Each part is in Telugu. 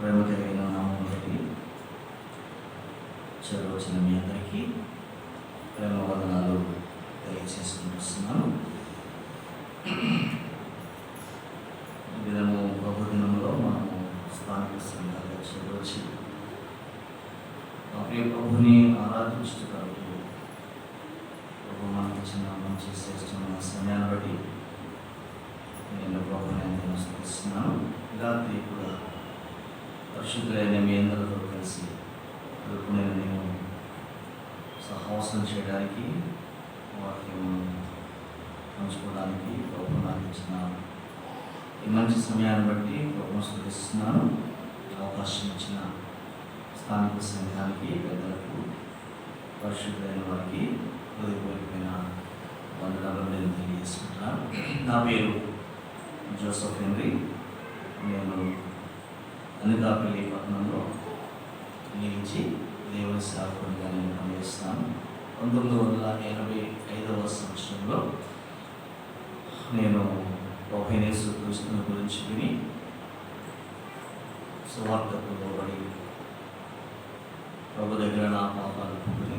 ప్రేమ కలిగిన నామం బట్టి చదువుచిన మీ అందరికీ ప్రేమ వందనాలు తెలియచేసుకుంటున్నాను. ఈ దినము ప్రభు దినంలో మనము స్థానిక సంఘాలుగా చదవచ్చు ప్రియ ప్రభుని ఆరాధించడానికి ప్రభు మనకి చిన్న మంచి శ్రేష్టమైన సమయాన్ని బట్టి నేను ప్రభుని ఎంతో స్తుతిస్తున్నాను. రాత్రి కూడా పరిశుద్ధులైన మీ అందరితో కలిసి నేను సహవాసం చేయడానికి వాక్యం పంచుకోవడానికి ప్రభు నాకు ఇచ్చిన ఈ మంచి సమయాన్ని బట్టి ప్రభుత్వం స్తుతిస్తున్నాను. అవకాశం ఇచ్చిన స్థానిక సంఘానికి పెద్దలకు పరిశుద్ధులైన వారికి హృదయపూర్వకమైన వందనాలు నేను తెలియజేసుకుంటున్నాను. నా పేరు జోసెఫ్ హెన్రీ. నేను అనకాపల్లి పట్టణంలో నిలిచి దేవుని సేవకుడిగా నేను పనిచేస్తున్నాను. 1985వ సంవత్సరంలో నేను ప్రభువైన యేసుక్రీస్తుని గురించి విని సువార్తకు లోబడి ప్రభు దగ్గర నా పాపాలు పొంది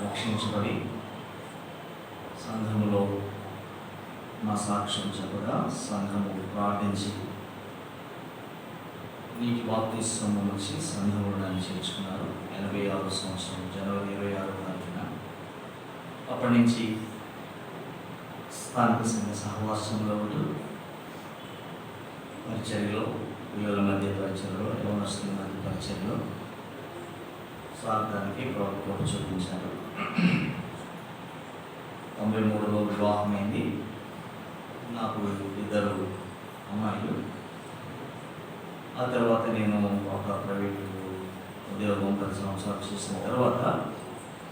రక్షించబడి సంఘములో నా సాక్ష్యం చెప్పగా సంఘము ప్రార్థించి నీటి బాప్తిస్మం వచ్చి సంఘంలో నన్ను చేర్చుకున్నారు. 86వ సంవత్సరం జనవరి 26వ తారీఖున. అప్పటి నుంచి స్థానిక సంఘ సహవాసంలో ఉంటూ పరిచర్యలో, పిల్లల మధ్య పరిచర్యలో, యవనస్తుల మధ్య పరిచర్యలో స్వార్థానికి ప్రభుత్వం చూపించారు. 93లో వివాహమైంది. నాకు 2 అమ్మాయిలు. ఆ తర్వాత నేను ఒక ప్రైవేటు ఉద్యోగం 10 సంవత్సరాలు చేసిన తర్వాత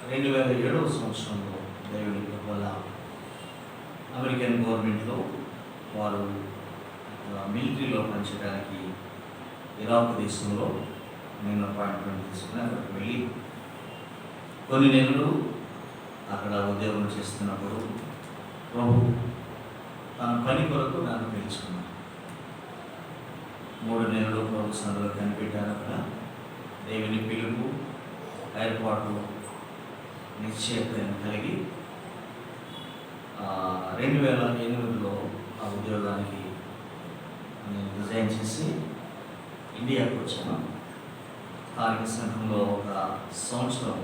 2007వ సంవత్సరంలో దేవుని వల్ల అమెరికన్ గవర్నమెంట్లో వారు మిలిటరీలో పనిచేయడానికి ఇరాక్ దేశంలో నేను అపాయింట్మెంట్ తీసుకుని అక్కడికి వెళ్ళి కొన్ని నెలలు అక్కడ ఉద్యోగం చేస్తున్నప్పుడు ప్రభు తన పని కొరకు నన్ను పిలుచుకున్నాను. 3 నెలలు ప్రభు సన్నిధిలో కనిపెట్టాను. అక్కడ దేవుని పిలుపు, ఏర్పాటు, నిశ్చయత కలిగి 2008లో ఆ ఉద్యోగానికి నేను రిజైన్ చేసి ఇండియాకు వచ్చాను. స్థానిక సంఘంలో 1 సంవత్సరం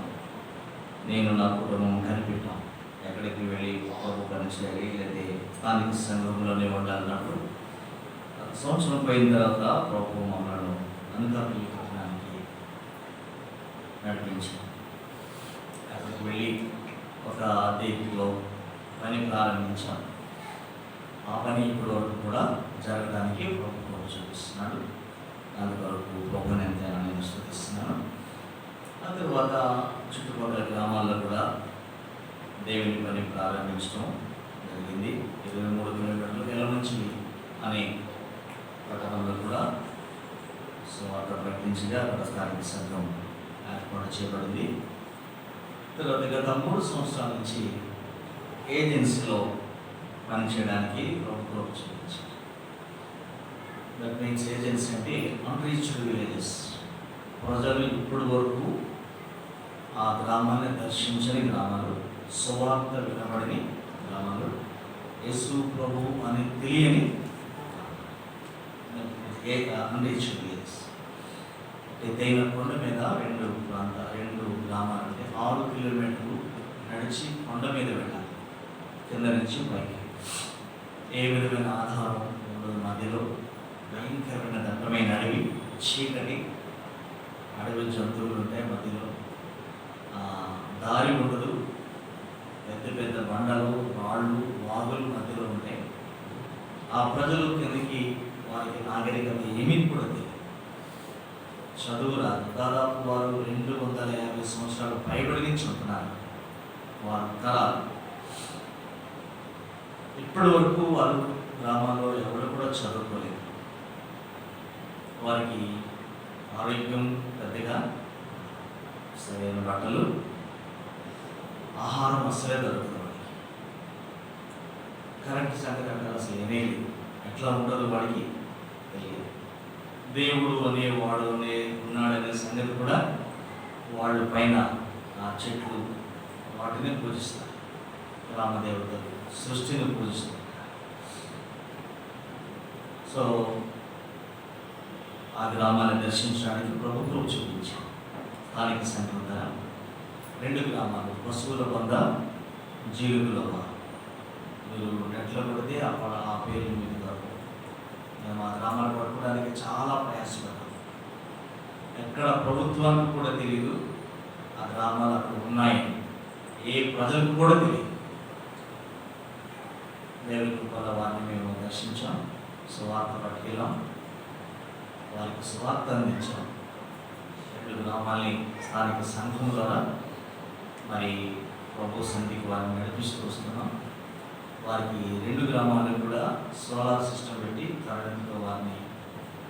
నేను నా కుటుంబం కనిపెట్టాను. ఎక్కడికి వెళ్ళి ప్రభు పని చేయాలి, లేదా స్థానిక సంఘంలోనే ఉండాలన్నప్పుడు సంవత్సరం పోయిన తర్వాత ప్రభు మమ్మల్ని అనకాపల్లి పట్టణానికి నడిపించాను. అక్కడికి వెళ్ళి ఒక అద్దెలో పని ప్రారంభించాను. ఆ పని ఇప్పటి వరకు కూడా జరగడానికి ప్రభుత్వం చూపిస్తున్నాడు. అందువరకు ప్రభుని ఎంతైనా నేను స్తుతిస్తున్నాను. ఆ తర్వాత చుట్టుపక్కల గ్రామాల్లో కూడా దేవుని పని ప్రారంభించడం జరిగింది. 23 కిలోమీటర్ల ఎలమంచిలి అనే పట్టణంలో కూడా సువార్త ప్రకటించగా అక్కడ స్థానిక సంఘం ఏర్పాటు చేయబడింది. తర్వాత గత 3 సంవత్సరాల నుంచి ఏజెన్సీలో పనిచేయడానికి ప్రభుత్వం చూపించారు. దట్ మీన్స్ ఏజెన్సీ అంటే అన్రీచ్డ్ విలేజెస్, ప్రజలు ఇప్పటి వరకు ఆ గ్రామాన్ని దర్శించని గ్రామాలు, సువార్త వినబడని గ్రామాలు, యేసు ప్రభు అని తెలియని అన్రీచ్డ్ విలేజెస్. ఎత్తైన కొండ మీద 2 గ్రామాలు అంటే 6 కిలోమీటర్లు నడిచి కొండ మీద వెళ్ళాలి, కింద నుంచి పైకి. ఏ విధమైన ఆధారం ఉండదు. మధ్యలో భయంకరమైన దట్టమైన అడవి, చీకటి, అడవి జంతువులు ఉంటాయి. మధ్యలో దారి ఉండదు. పెద్ద పెద్ద బండలు, రాళ్ళు, వాగులు మధ్యలో ఉంటాయి. ఆ ప్రజలు కిందకి వారికి నాగరికత ఏమీ కూడా తెలియదు, చదువు రాదు. దాదాపు వారు 250 సంవత్సరాలు పైబడి నుంచి ఉంటున్నారు. వారు తరాలు ఇప్పటి వరకు వారు గ్రామాల్లో ఎవరు కూడా చదువుకోలేదు. వారికి ఆరోగ్యం పెద్దగా, సరైన బట్టలు, ఆహారం అసలే దొరుకుతుంది. వాడికి కరెంట్ సంగతి అంటే అసలు ఏమీ లేదు. ఎట్లా ఉంటుందో వాడికి తెలియదు. దేవుడు అనేవాడు ఉన్నాడనే సంగతి కూడా వాళ్ళు పైన ఆ చెట్లు వాటిని పూజిస్తారు. రామదేవతలు సృష్టిని పూజిస్తారు. సో ఆ గ్రామాన్ని దర్శించడానికి ప్రభుత్వం చూపించారు. స్థానిక సంఘం ద్వారా 2 గ్రామాలు, పశువుల బంద, జీలుగుల బంద. మీరు నెట్లో కొడితే ఆ పేర్లు మీకు దొరకవు. మేము ఆ గ్రామాలు పట్టుకోవడానికి చాలా ప్రయాసపడ్డాం. ఎక్కడ ప్రభుత్వానికి కూడా తెలియదు ఆ గ్రామాలు అక్కడ ఉన్నాయని, ఏ ప్రజలకు కూడా తెలియదు. దేవుని కృపల వారిని మేము దర్శించాం, సువార్త పట్టుకెళ్ళాం, వారికి సువార్త అందించాం. 2 గ్రామాల్ని స్థానిక సంఘం ద్వారా మరి ప్రభు సన్నిధికి వారిని నడిపిస్తూ వస్తున్నాం. వారికి 2 గ్రామాలను కూడా సోలార్ సిస్టమ్ పెట్టి కరెంటుతో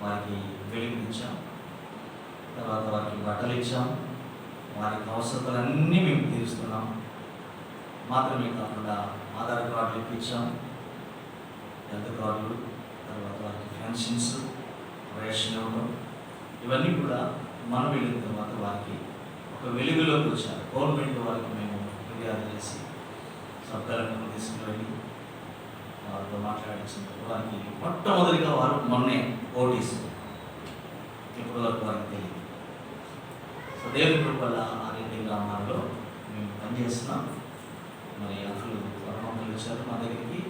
వారికి వెలుగునిచ్చాం. తర్వాత వారికి బట్టలు ఇచ్చాం. వారికి అవసరతలన్నీ మేము తీరుస్తున్నాం. మాత్రమే కాకుండా ఆధార్ కార్డులు ఇప్పించాం, హెల్త్ కార్డులు, తర్వాత వారికి పెన్షన్స్, రేషన్ ఇవ్వడం, ఇవన్నీ కూడా మనం వెళ్ళిన తర్వాత వారికి ఒక వెలుగులోకి వచ్చారు. గవర్నమెంట్ వారికి మేము ఫిర్యాదు చేసి సబ్ కలెక్టర్ తీసుకువెళ్ళి వారితో మాట్లాడించిన వారికి మొట్టమొదటిగా వారు మొన్నే ఓటీస్ ఇప్పటి వరకు వారికి తెలియదు. సో దేవుని కృప వల్ల ఆ 2 గ్రామాల్లో మేము పనిచేస్తున్నాం. మరి అసలు పరమమ్మలు వచ్చారు మా దగ్గరికి,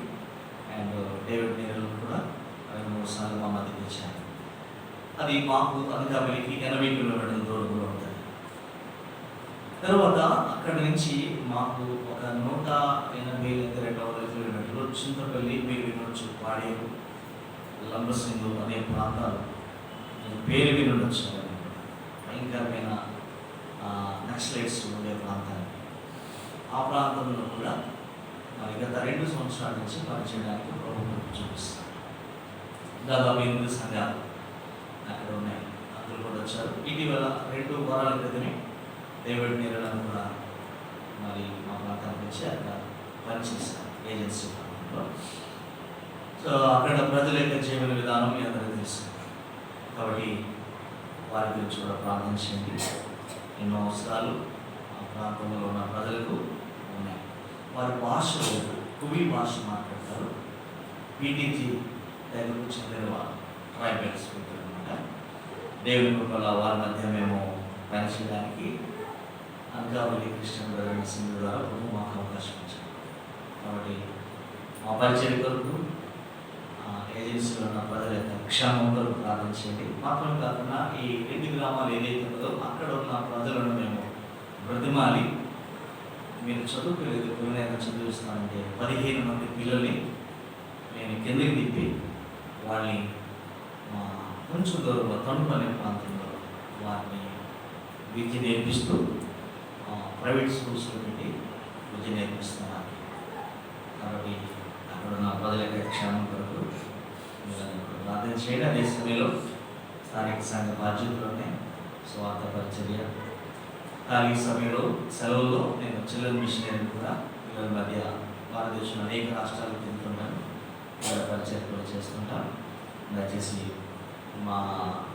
అండ్ డేవిడ్ నీరలు కూడా 2-3 సార్లు మా మధ్యకి వచ్చారు. అది మాకు అనకాపల్లికి 80 కిలోమీటర్ల దూరంలో ఉంటుంది. తర్వాత అక్కడి నుంచి మాకు ఒక 180-200 కిలోమీటర్లు చింతపల్లి, మీరు వినొచ్చు, పాడేరు, లంబసింగు అనే ప్రాంతాలు పేరు వినొచ్చు. భయంకరమైన నక్సలైట్స్ ఉండే ప్రాంతాలు. ఆ ప్రాంతంలో కూడా మరి గత 2 సంవత్సరాల నుంచి పనిచేయడానికి ప్రభుత్వం చూపిస్తారు. దాదాపు 8 సంఘాలు అక్కడ ఉన్నాయి. అందరూ కూడా వచ్చారు. ఇటీవల 2 వారాల క్రితమే డేవిడ్ నీరలను కూడా మరి మా ప్రాంతానికి వచ్చి అక్కడ పనిచేస్తారు ఏజెన్సీ ప్రాంతంలో. సో అక్కడ ప్రజల యొక్క జీవన విధానం మీ అందరికీ తెలుసు కాబట్టి వారి గురించి కూడా ప్రార్థన చేయండి. ఎన్నో అవసరాలు ఆ ప్రాంతంలో ఉన్న ప్రజలకు ఉన్నాయి. వారి భాష కువి భాష మాట్లాడతారు. పీటీజీ దగ్గరకు చెందిన వారు ట్రైబల్ స్పీకర్ అనమాట. దేవుని కృపల వారి మధ్య మేము పనిచేయడానికి అనకాపల్లి క్రిస్టియన్ బ్రదర్ సింగ్ ద్వారా మాకు అవకాశం ఇచ్చారు. కాబట్టి మా పరిచయం కొరకు ఏజెన్సీలో ఉన్న ప్రజల యొక్క క్షేమం కొరకు ప్రార్థన చేయండి. మాత్రం కాకుండా ఈ 2 గ్రామాలు ఏదైతే ఉందో అక్కడ ఉన్న ప్రజలను మేము బ్రతిమాలి, మీరు చదువుకోలేదు, ఎవరైనా చదివిస్తానంటే 15 మంది పిల్లల్ని నేను కిందకి తిప్పి వాళ్ళని కొంచెం దూరంలో తణుకు అనే ప్రాంతంలో వారిని విద్య నేర్పిస్తూ ప్రైవేట్ స్కూల్స్లో పెట్టి విద్య నేర్పిస్తున్నారు. కాబట్టి అక్కడ ఉన్న ప్రజల యొక్క క్షేమం కొరకు ప్రార్థన చేయండి. అదే సమయంలో స్థానిక సంఘ బాధ్యతలోనే స్వార్థ పరిచర్య, ఖాళీ సమయంలో సెలవుల్లో నేను చిల్డ్రన్ మిషనరీ కూడా పిల్లల మధ్య భారతదేశంలో అనేక రాష్ట్రాలకు తింటున్నాను. వాళ్ళ పరిచయం కూడా చేస్తుంటాను. దయచేసి మా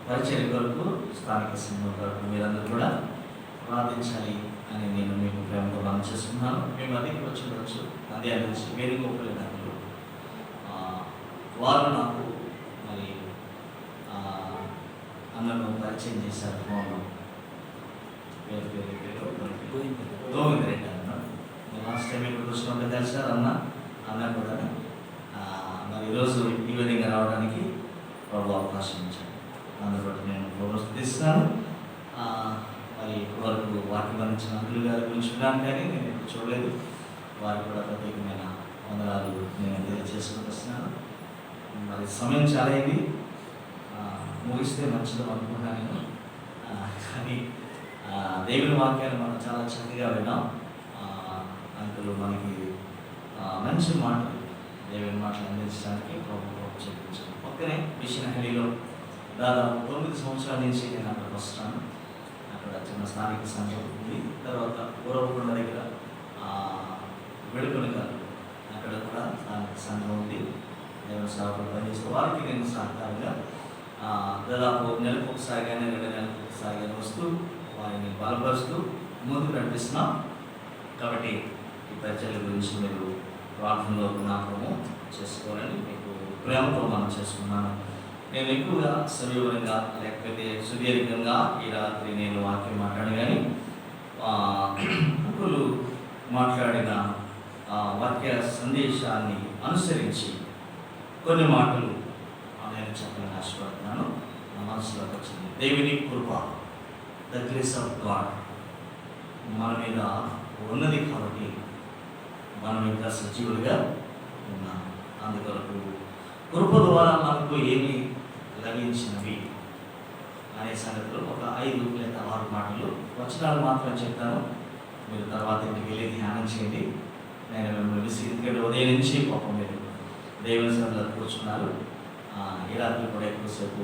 పరిచయం కొరకు స్థానిక సంఘం కొరకు మీరందరూ కూడా ప్రార్థించాలి అని నేను మీకు ప్రేమతో మనం చేసుకున్నాను. మేము అధిక వచ్చి నంద్యాల నుంచి వేణుగోపాల్ గారు వారు నాకు మరి అన్నను పరిచయం చేశారు. ఫోన్లో పేరు గోవింద్ రెడ్డి అన్న. లాస్ట్ టైం ఇక్కడ చూసినప్పుడు కలిసారు అన్న కూడా. మరి ఈరోజు ఈ విధంగా రావడానికి ప్రభు అవకాశం ఇచ్చాడు. అందరూ బట్టి నేను ప్రోత్సహిస్తున్నాను. మరి ఇప్పటివరకు వాటికి బంధించిన అంకులు గారి గురించి విన్నాను, కానీ నేను ఇప్పుడు చూడలేదు. వారికి కూడా ప్రత్యేకమైన వందనాలు నేను తెలియజేసుకుంటూ వస్తున్నాను. మరి సమయం చాలా అయింది, ముగిస్తే మంచిది అనుకుంటున్నాను నేను. కానీ దేవుని వాక్యాన్ని మనం చాలా చక్కగా విన్నాం. అంకులు మనకి మంచి మాటలు, దేవుని మాటలు అందించడానికి ప్రభుత్వం చూపించాను. పక్కనే మిషనహరిలో దాదాపు 9 సంవత్సరాల నుంచి నేను అక్కడికి వస్తున్నాను. అక్కడ చిన్న స్థానిక సంఘం ఉంది. తర్వాత ఊరవకొండ దగ్గర వెడుకొని గారు అక్కడ కూడా స్థానిక సంఘం ఉంది. దేవుని సేవకులు పనిచేస్తే వారికి నేను సహకారంగా దాదాపు నెలకు ఒకసారి కానీ 2 నెలలకు ఒకసారి కానీ వస్తూ వారిని బలపరుస్తూ ముందుకు నడిపిస్తున్నాం. కాబట్టి ఈ పరిచర్య గురించి మీరు ప్రార్థనలో జ్ఞాపకము చేసుకోవాలని మీకు ప్రేమతో మనం చేసుకున్నాను. నేను ఎక్కువగా సవివరంగా లేకపోతే సుదీర్ఘంగా ఈ రాత్రి నేను వాక్యం మాట్లాడి కానీ అంకులు మాట్లాడిన వాక్య సందేశాన్ని అనుసరించి కొన్ని మాటలు నేను చెప్పాలని ఆశపడుతున్నాను. నా మనసులోకి వచ్చింది. దేవుని కృప, ద గ్రేస్ ఆఫ్ గాడ్ మన మీద ఉన్నది కాబట్టి మనం ఇంకా సజీవులుగా ఉన్నాం. అందుకొరకు కృప ద్వారా మనకు ఏమి లభించినవి అనే సంగతిలో ఒక 5 లేదా 6 మాటలు వచనాలు మాత్రం చెప్తాను. మీరు తర్వాత ఇంటికి వెళ్ళి ధ్యానం చేయండి. నేను మిమ్మల్ని ఎందుకంటే ఉదయం నుంచి పాపం మీరు దేవుని సన్నిధిలో కూర్చున్నారు. ఈ రాత్రి కూడా ఎక్కువసేపు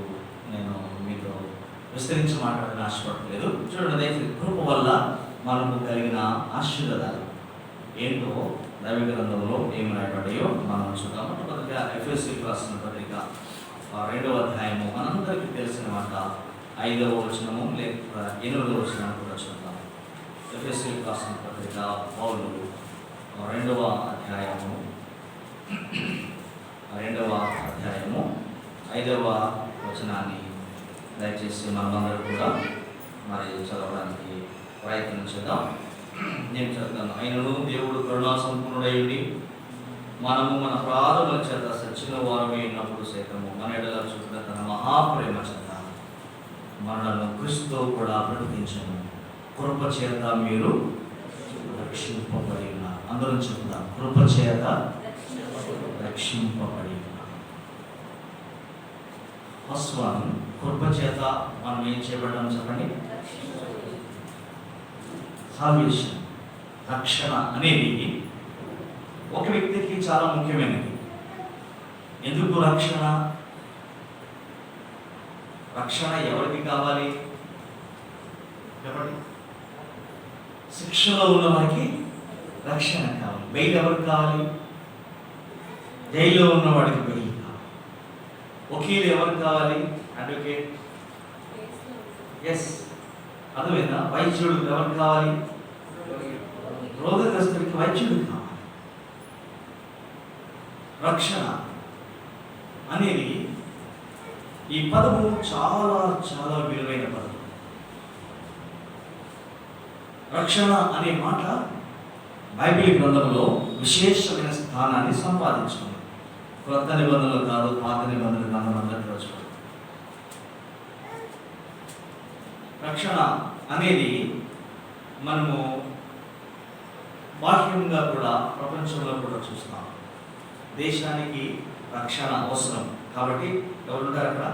నేను మీతో విస్తరించి మాట్లాడాలని ఆశపడలేదు. చూడండి, దయచేసి కృప వల్ల మనకు కలిగిన ఆశీర్వాదాలు ఏంటో దైవ గ్రంథంలో ఏమి రాయబడ్డాయో మనం చూద్దాం. మొట్టమొదటిగా ఎఫెసీయులకు రాసిన పత్రిక 2వ అధ్యాయము మనందరికీ తెలిసిన మాట 5వ వచనము లేక 8వ వచనాన్ని కూడా చూద్దాం. ఎఫెసీయులకు రాసిన పత్రిక పౌలు 2వ అధ్యాయము 5వ వచనాన్ని దయచేసి మనమందరూ కూడా మరి చదవడానికి ప్రయత్నం చేద్దాం. నేను చదువుతాను. ఆయనను దేవుడు కరుణా సంపూర్ణుడైండి మనము మన ప్రార్థనల చేత సచ్చిన వారమే ఉన్నప్పుడు సైతము మన ఎడల చూపిన తన మహాప్రేమ చేత మనలను క్రీస్తుతో కూడా బ్రతికించను. కృప చేత మీరు రక్షింపబడి ఉన్నారు. అందరం చెప్తాం, కృప చేత రక్షింపబడి ఉన్నారు. ఫస్ట్ వన్, కృప చేత మనం ఏం చేయబడ్డాం చెప్పండి. సాల్వేషన్, రక్షణ అనేది ఒక వ్యక్తికి చాలా ముఖ్యమైనది. ఎందుకు రక్షణ? రక్షణ ఎవరికి కావాలి చెప్పండి. శిక్షలో ఉన్న వారికి రక్షణ కావాలి. బెయిల్ ఎవరికి కావాలి? జైల్లో ఉన్నవాడికి బెయిల్ కావాలి. వకీలు ఎవరికి కావాలి? అడ్వకేట్. ఎస్, అర్థమైందా? వైద్యుడు ఎవరికి కావాలి? రోగగ్రస్తుడికి వైద్యుడు కావాలి. రక్షణ అనేది ఈ పదము చాలా చాలా విలువైన పదం. రక్షణ అనే మాట బైబిల్ గ్రంథంలో విశేషమైన స్థానాన్ని సంపాదించుకుంది. కొత్త నిబంధనలు కాదు, పాత నిబంధనలు కాదు, అందరికీ వచ్చి రక్షణ అనేది మనము బాహ్యంగా కూడా ప్రపంచంలో కూడా చూస్తాం. దేశానికి రక్షణ అవసరం కాబట్టి ఎవరుంటారు అక్కడ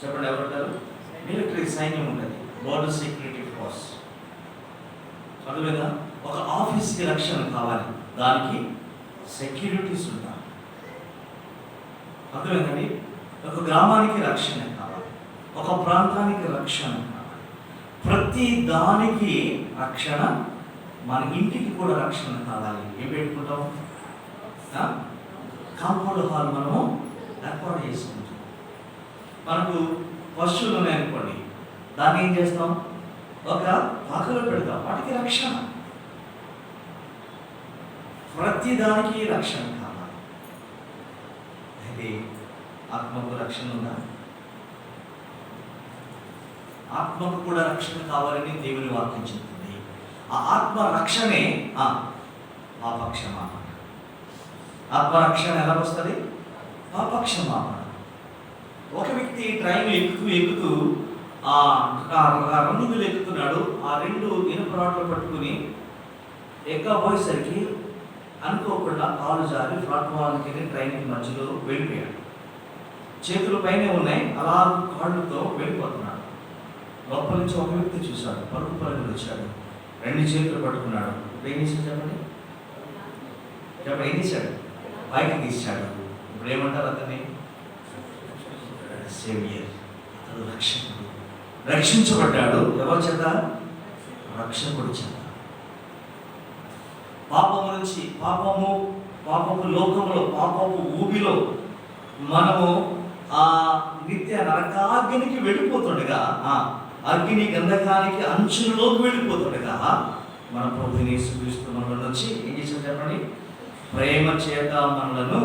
చెప్పండి, ఎవరుంటారు? మిలిటరీ సైన్యం ఉంటుంది, బోర్డర్ సెక్యూరిటీ ఫోర్స్. అర్థమైందా? ఒక ఆఫీస్కి రక్షణ కావాలి, దానికి సెక్యూరిటీస్ ఉంటారు. అర్థమైందండి? ఒక గ్రామానికి రక్షణ కావాలి, ఒక ప్రాంతానికి రక్షణ కావాలి, ప్రతి దానికి రక్షణ. మన ఇంటికి కూడా రక్షణ కావాలి. ఏం పెట్టుకుంటాం? కాంపౌండ్ హాల్ మనము ఏర్పాటు చేసుకుంటాం. మనకు పశువులు ఉన్నాయనుకోండి, దాన్ని ఏం చేస్తాం? ఒక పాకలో పెడతాం, వాటికి రక్షణ. ప్రతి దానికి రక్షణ కావాలి. అయితే ఆత్మకు రక్షణ ఉందా? ఆత్మకు కూడా రక్షణ కావాలని దేవుని వాక్యం చెప్తుంది. ఆ ఆత్మ రక్షణే పాపక్షమాపణ. ఆత్మరక్షణ ఎలా వస్తుంది? పాపక్షమాపణ. ఒక వ్యక్తి ట్రైన్ ఎక్కుతూ ఆ రంగులు ఎక్కుతున్నాడు. ఆ 2 ఇనుప రాడ్లు పట్టుకుని ఎక్కబోయేసరికి అనుకోకుండా కాలు జారి ప్లాట్ఫామ్కి ట్రైన్కి మధ్యలో వెళ్ళిపోయాడు. చేతులు పైనే ఉన్నాయి, అలా కాళ్ళతో వెళ్ళిపోతున్నాడు. లోపల నుంచి ఒక వ్యక్తి చూశాడు, పరుగులు వచ్చాడు, 2 చేతులు పట్టుకున్నాడు. ఏం చేశాడు చెప్పండి? ఏం చేశాడు? బయటకు తీశాడు. ఇప్పుడు ఏమంటారు అతన్ని? సేవియర్. అతడు రక్షకుడు, రక్షించబడ్డాడు. ఎవరి చేత? రక్షకుడు చేత. పాపము నుంచి, పాపపు లోకములో, పాపపు ఊబిలో మనము ఆ నిత్య నరకాగ్నికి వెళ్ళిపోతుండగా, ఆ అగ్ని గంధకానికి అంచులోకి వెళ్ళిపోతుండగా, మన ప్రభుని యేసుక్రీస్తు మనలను వచ్చి ఏం చేశారు చెప్పండి? ప్రేమ చేత మనలను,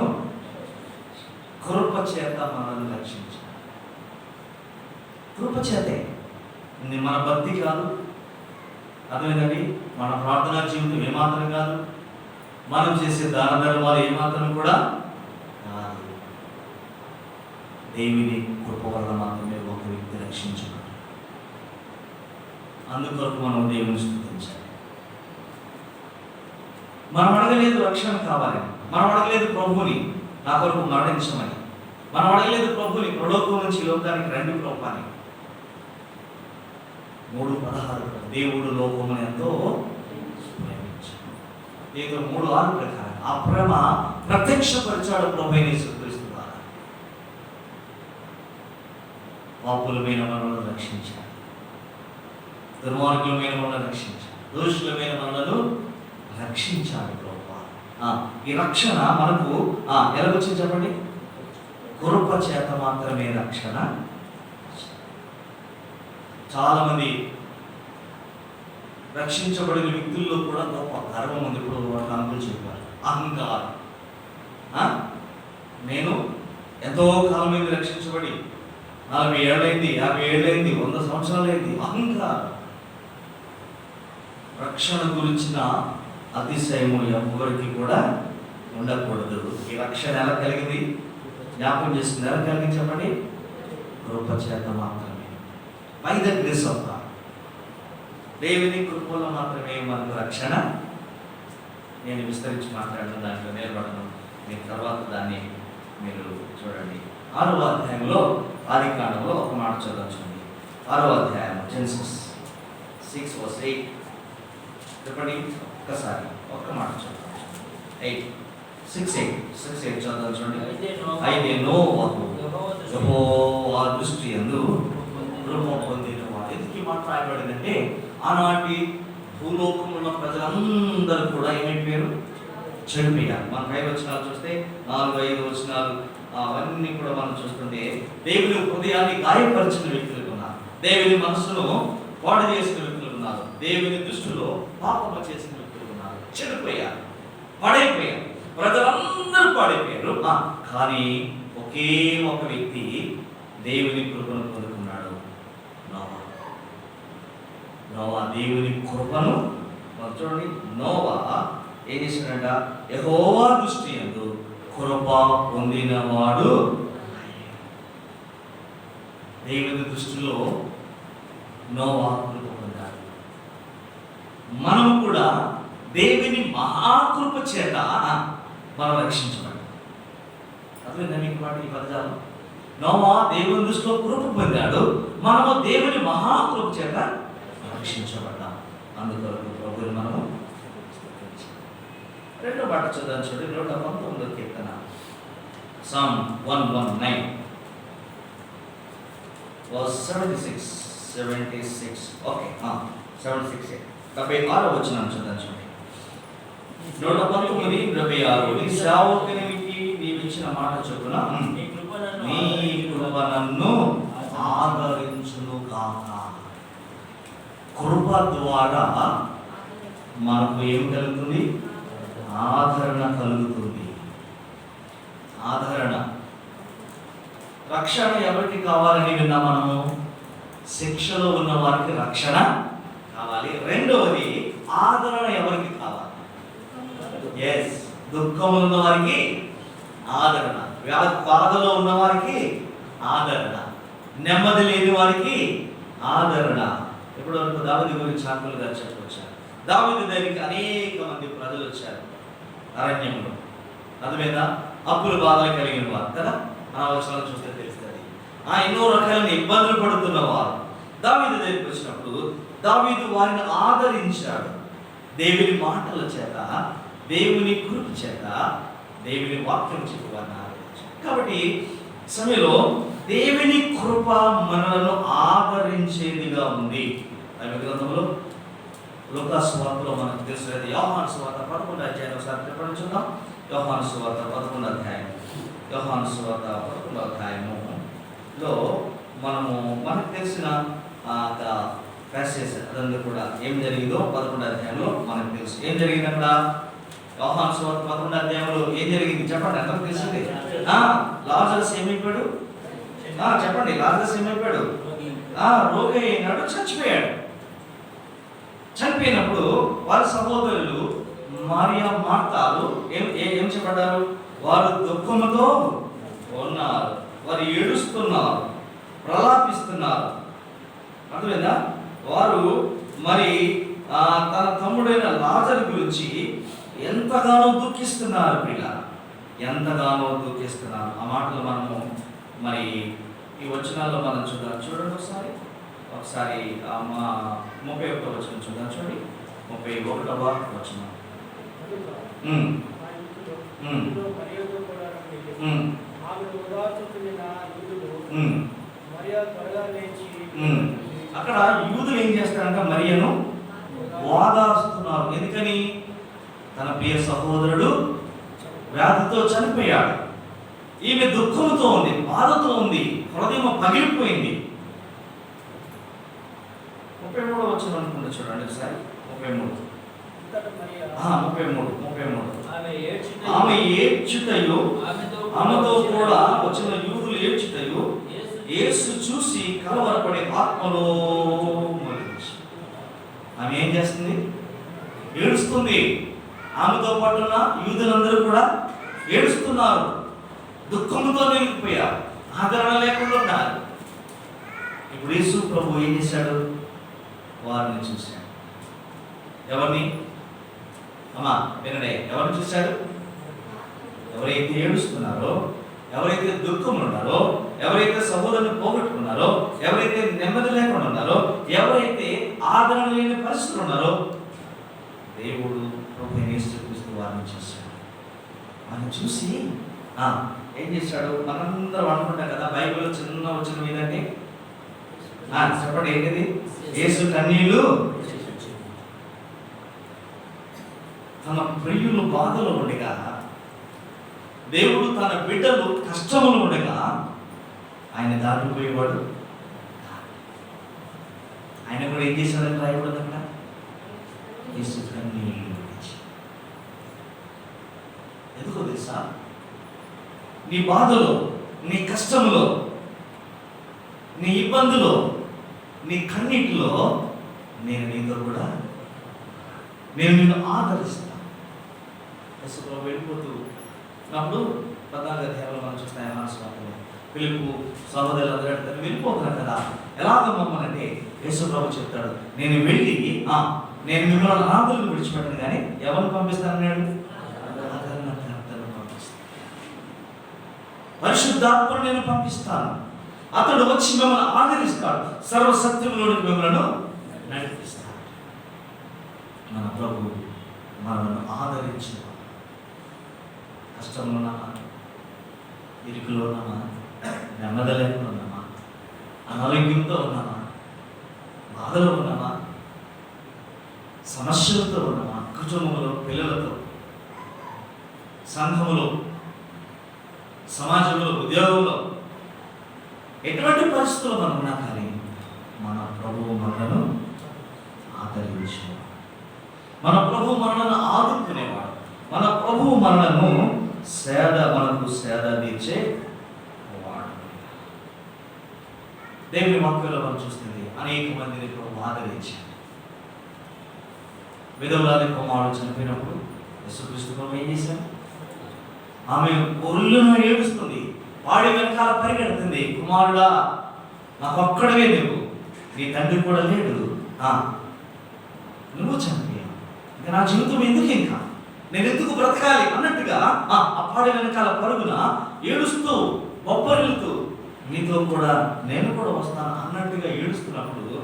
కృప చేత మనలను రక్షించారు. కృప చేతే, మన భక్తి కాదు, అర్థమైందండి? మన ప్రార్థనా జీవితం ఏమాత్రం కాదు, మనం చేసే దాన ధర్మాలు ఏమాత్రం కూడా కాదు. దేవుని కృప వల్ల మాత్రమే ఒక వ్యక్తి రక్షించబడ్డాడు. అందుకొరకు మనం దేవుని స్తుతించాలి. మనం అడగలేదు రక్షణ కావాలని, మనం అడగలేదు ప్రభుని నా కొరకు మరణించమని, మనం అడగలేదు ప్రభుని ప్రలోకం నుంచి లోకానికి రండి ప్రభు అని. 3:16 దేవుడు లోకమును ఎంతో ప్రేమించాడు. ఏదో 3:6 ప్రకారం ఆ ప్రేమ ప్రత్యక్షపరిచాడు ప్రభు యేసుక్రీస్తు ద్వారా. పాపులమైన మనలను రక్షించాడు, దుర్మార్గులమైన మనలను రక్షించాడు, దోషులమైన మనలను రక్షించాడు ప్రభు. ఈ రక్షణ మనకు ఎలా వచ్చింది చెప్పండి? కృప చేత మాత్రమే రక్షణ. చాలా మంది రక్షించబడిన వ్యక్తుల్లో కూడా గొప్ప గర్వం ఉంది. ఇప్పుడు వాళ్ళ అంకులు చెప్పారు, అహంకారం. నేను ఎంతో కాలం మీద రక్షించబడి 40 ఏళ్ళైంది, 50 ఏళ్ళైంది, 100 సంవత్సరాలైంది. అహంకారం. రక్షణ గురించిన అతిశయము ఎవరికి కూడా ఉండకూడదు. ఈ రక్షణ ఎలా కలిగింది? జ్ఞాపకం చేసుకుని ఎలా కలిగింది చెప్పండి? కృప చేత మాత్రమే, by the grace of God. దేవుని కృపలో మాత్రమే మనకు రక్షణ. నేను విస్తరించి మాట్లాడిన దాంట్లో నేర్పడను, మీరు తర్వాత దాన్ని మీరు చూడండి. 6వ అధ్యాయంలో, ఆదికాండంలో ఒక మాట చదవండి. 6వ అధ్యాయం జెనసిస్ 6:8 చెప్పండి ఒక్కసారి, ఒక్క మాట చదవండి. 6:8 చదవండి చూడండి. అయితే నోవహు యెహోవా దృష్టి యందు కృప పొందినవాడు. ఎందుకు ఈ మాట రాయబడిందంటే, ఆనాటి భూలోకంలో ప్రజలందరూ కూడా ఏమైపోయారు? చెడిపోయారు. మన 5 వచనాలు చూస్తే 4-5 వచనాలు అవన్నీ కూడా మనం చూస్తుంటే దేవుని హృదయాన్ని గాయపరిచిన వ్యక్తులు ఉన్నారు, దేవుని మనసును పాడు చేసిన వ్యక్తులు ఉన్నారు, దేవుని దృష్టిలో పాపము చేసిన వ్యక్తులు ఉన్నారు. చెడిపోయారు, పాడైపోయారు, ప్రజలందరూ పాడైపోయారు. కానీ ఒకే ఒక వ్యక్తి దేవుని కృపను పొందుకున్నాడు, నోవా. నోవా దేవుని కృపను చూడండి. నోవా ఏం చేశాడంట? యెహోవా దృష్టి యందు కృప పొందినవాడు. దేవుని దృష్టిలో నోవా కృప పొందాడు. మనం కూడా దేవుని మహాకృప చేత మనం రక్షించబడ్డాం. అర్థమైందా మీకు మాట? ఈ పదజాలం. నోవా దేవుని దృష్టిలో కృప పొందాడు, మనము దేవుని మహాకృప చేత రక్షించబడ్డాం. అందుకొరకు ప్రభువుని మనము రెండో మాట చూద్దాం చూడండి. 119వ కీర్తన, Psalm 119 verse 76. ఓకే, 76 76వ వచనం చూద్దాం చూడండి. 119:26 నీ సేవకునికి నీవిచ్చిన మాట చొప్పున నీ కృప నన్ను ఆదరించును కాక. కృప ద్వారా మనకు ఏం కలుగుతుంది? ఆదరణ కలుగుతుంది. ఆదరణ. రక్షణ ఎవరికి కావాలని విన్నా మనము? శిక్షలో ఉన్న వారికి రక్షణ కావాలి. రెండవది ఆదరణ ఎవరికి కావాలి? ఎస్, దుఃఖంలో ఉన్న వారికి ఆదరణ, బాధలో ఉన్న వారికి ఆదరణ, నెమ్మది లేని వారికి ఆదరణ. ఇప్పటివరకు దావీదు గురించి అంకుల్ గారు చెప్పుకొచ్చారు. దావీదు దగ్గరికి అనేక మంది ప్రజలు వచ్చారు అరణ్యంలో. అర్థమైందా? అప్పులు బాధలు కలిగిన వారు కదా, ఆ వచనాలు చూస్తే తెలుస్తుంది. ఎన్నో రకాలైన ఇబ్బందులు పడుతున్న వారు దావీదు దగ్గరికి వచ్చినప్పుడు దావీదు వారిని ఆదరించాడు. దేవుని మాటల చేత, దేవుని కృప చేత, దేవుని వాక్యం చేత వారిని ఆదరించాడు. కాబట్టి సమయంలో దేవుని కృప మనలను ఆదరించేదిగా ఉంది. దైవ గ్రంథంలో లూకా సువార్తలో మనకు తెలుసులేదు. యోహాను సువార్త 11వ అధ్యాయం ఒకసారి చెప్పండి చూద్దాం. యోహాను సువార్త 11వ అధ్యాయం. యోహాను సువార్త 11వ అధ్యాయము లో మనకు తెలిసిన ప్యాసేజ్ అదంతా కూడా ఏం జరిగిందో 11వ అధ్యాయంలో మనకు తెలుసు. ఏం జరిగింది అక్కడ? యోహాను సువార్త 11వ అధ్యాయంలో ఏం జరిగింది చెప్పండి, అందరికి తెలిసింది. లాజరస్ ఏమైపోయాడు? చెప్పండి, లాజరస్ ఏమైపోయాడు? రోగి అయినాడు, చచ్చిపోయాడు. చనిపోయినప్పుడు వారి సహోదరులు మరియా మార్తాలు ఏం చెప్పారు? వారు దుఃఖముతో ఉన్నారు, వారు ఏడుస్తున్నారు, ప్రలాపిస్తున్నారు. అర్థమైందా? వారు మరి తన తమ్ముడైన లాజరు గురించి ఎంతగానో దుఃఖిస్తున్నారు. పిల్ల ఎంతగానో దుఃఖిస్తున్నారు. ఆ మాటలు మనము మరి ఈ వచనాల్లో మనం చూడండి ఒకసారి మా 31వ వచనం చూద్దాం. చూడండి 31వ వచనం. అక్కడ యూదులు ఏం చేస్తారంటే మరియను ఓదార్స్తున్నారు. ఎందుకని? తన ప్రియ సహోదరుడు వ్యాధితో చనిపోయాడు. ఈమె దుఃఖంతో ఉంది, బాధతో ఉంది, హృదయం పగిలిపోయింది. 33 వచనం అనుకుంటా చూడండి ఒకసారి. 33 ఆమె ఏడ్చుటయు ఆమెతో కూడా వచ్చిన యూదులు ఏడ్చుటయు యేసు చూసి కలవరపడే ఆత్మలో మరణించి. ఆమె ఏం చేస్తుంది? ఏడుస్తుంది. ఆమెతో పాటున్న యూదులందరూ కూడా ఏడుస్తున్నారు, దుఃఖంతో నిలిగిపోయారు, ఆదరణ లేకుండా ఉన్నారు. ఇప్పుడు యేసు ప్రభు ఏం చేశాడు? వారిని చూశాడు. ఎవరిని? అమ్మా వినండి, ఎవరిని చూశాడు? ఎవరైతే ఏడుస్తున్నారో, ఎవరైతే దుఃఖంలో ఉన్నారో, ఎవరైతే సహోదరుని పోగొట్టుకున్నారో, ఎవరైతే నెమ్మది లేకుండా ఉన్నారో, ఎవరైతే ఆదరణ లేని పరిస్థితులు ఉన్నారో, దేవుడు ప్రభు యేసుక్రీస్తు వారిని చూశాడు. వారిని చూసి ఏం చేశాడు? మనందరం అనుకుంటాం కదా, బైబిల్లో చిన్న వచ్చిన ఏదంటే చెప్పండి, ఏంటిది? యేసు కన్నీళ్ళు. తన ప్రియులు బాధలో ఉండగా, దేవుడు తన బిడ్డలు కష్టములు ఉండగా ఆయన దాటిపోయేవాడు. ఆయన కూడా ఏం చేశాడని రాయబడదు అక్కడ? యేసు కన్నీళ్ళు. ఎందుకో తెలుసా? నీ బాధలో, నీ కష్టంలో, నీ ఇబ్బందులో, నీ కన్నీటిలో నేను నీతో కూడా, నేను నిన్ను ఆదరిస్తాను. యేసుప్రభు వెళ్ళిపోతూ అప్పుడు 14వ అధ్యాయంలో మనం చూస్తాం. పిలుపు సహోదరులు అందరూ వెళ్ళిపోతున్నారు కదా, ఎలాగ మమ్మల్ని యేసుప్రభు చెప్తాడు, నేను వెళ్ళి నేను మిమ్మల్ని అనాథులను విడిచిపెట్టను, కానీ ఎవరిని పంపిస్తానన్నాడు? పరిశుద్ధాత్మను నేను పంపిస్తాను. అతడు వచ్చి మిమ్మల్ని ఆదరిస్తాడు, సర్వసత్యంలోనికి మిమ్మల్ని నడిపిస్తాడు. మన ప్రభు మనల్ని ఆదరించిన, కష్టంలో ఉన్నామా, ఇరుకులో ఉన్నామా, నెమ్మది లేకుండా ఉన్నామా, అనారోగ్యంతో ఉన్నామా, బాధలో ఉన్నామా, సమస్యలతో ఉన్నామా, కుటుంబంలో పిల్లలతో, సంఘములో, సమాజంలో, ఉద్యోగంలో, ఎటువంటి పరిస్థితుల్లో మనం ఉన్నా కానీ మన ప్రభువు మనలను ఆదరించేవాడు, మన ప్రభువు మనలను ఆదుకునేవాడు, మన ప్రభువు మనలను మనకు సేద తీర్చేవాడు. దేవుని వాక్యంలో మనం చూస్తుంది, అనేక మందిని ప్రభు ఆదరించాడు. విధవరాలి కుమారుడు చనిపోయినప్పుడు యేసుక్రీస్తు ప్రభు ఏం చేశాడు? ఆమె ఒళ్ళును ఏడుస్తుంది, వాడి వెనకాల పరిగెడుతుంది, కుమారుడా నాకు ఒక్కడవే నువ్వు, నీ తండ్రి కూడా లేడు, నువ్వు చనిపోయావు, ఇంకా నా జీవితం ఎందుకు, ఇంకా నేను ఎందుకు బ్రతకాలి అన్నట్టుగా ఆ పాడి వెనకాల పరుగున ఏడుస్తూ బొబ్బరిల్లుతూ నీతో కూడా నేను కూడా వస్తాను అన్నట్టుగా ఏడుస్తున్నప్పుడు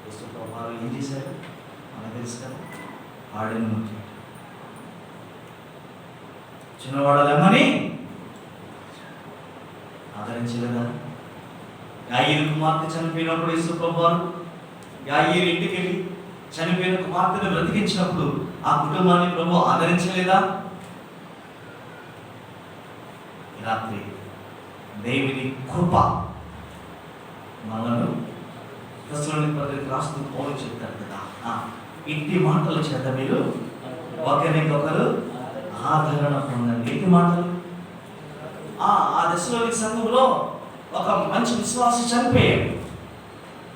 యేసుప్రభువు ఏం చేశారు? మనకు తెలుసు కదా, పాడిని ముట్టి చిన్నవాడలేమని ఆదరించలేదా? యాయీరు కుమార్తె చనిపోయినప్పుడు యేసుప్రభువు యాయీరు ఇంటికి వెళ్ళి చనిపోయిన కుమార్తెను బ్రతికించినప్పుడు ఆ కుటుంబాన్ని ప్రభు ఆదరించలేదా? రాత్రి దేవుని కృప మనలను తెస్సలోనికీ పత్రిక రాస్తూ పౌలు చెప్తారు కదా, ఇంటి మాటల చేత మీరు ఒకరికొకరు ఆదరణ పొందండి. ఇంటి మాటలు. ఆ తెస్సలోనికీ సంఘంలో ఒక మంచి విశ్వాసి చనిపోయాడు.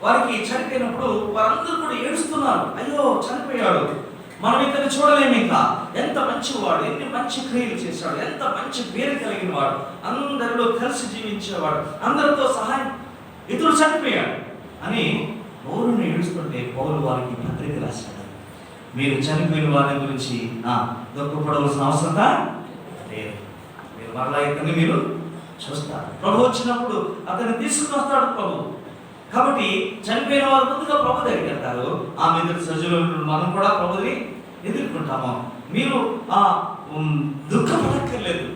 వారికి చనిపోయినప్పుడు వారందరూ కూడా ఏడుస్తున్నారు, అయ్యో చనిపోయాడు, మనం ఇతన్ని చూడలేము, ఇంకా ఎంత మంచివాడు, ఎన్ని మంచి క్రియలు చేశాడు, ఎంత మంచి పేరు కలిగిన వాడు, అందరిలో కలిసి జీవించేవాడు, అందరితో సహాయం, ఇతడు చనిపోయాడు అని పౌలుని ఏడుస్తుంటే పౌలు వారికి పత్రిక రాశాడు. మీరు చనిపోయిన వారి గురించి దుఃఖపడవలసిన అవసరం లేదు, మీరు మరలా ఇతన్ని మీరు చూస్తారు. ప్రభు వచ్చినప్పుడు అతన్ని తీసుకుని వస్తాడు ప్రభు. కాబట్టి చనిపోయిన వారు ముందుగా ప్రభు దగ్గరికి వెళ్తారు. ఆ మీద సజీవులు మనం కూడా ప్రభుని ఎదుర్కొంటాము. మీరు దుఃఖపడక్కర్లేదు,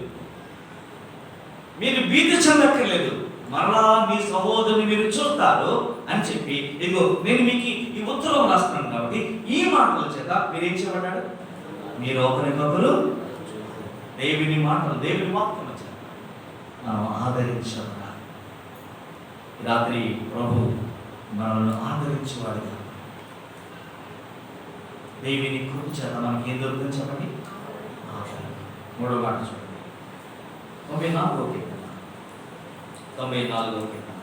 మీరు భీతి చెందక్కర్లేదు, మరలా మీ సహోదరుని మీరు చూస్తారు అని చెప్పి, ఇదిగో నేను మీకు ఈ ఉత్తరం రాస్తున్నాను కాబట్టి ఈ మాటల చేత మీరు ఏం చేయబడ్డాడు, మీరు ఒకరికొకరు దేవుని మాటలు, దేవుని వాక్యం చేత మనం ఆదరించబడాలి. రాత్రి ప్రభు మనల్ని ఆదరించేవాడుగా, దేవుని కృప చేత మనకి ఏం దొరుకుతుంది చెప్పండి. మూడో మాట చూడండి, 94వ కీర్తన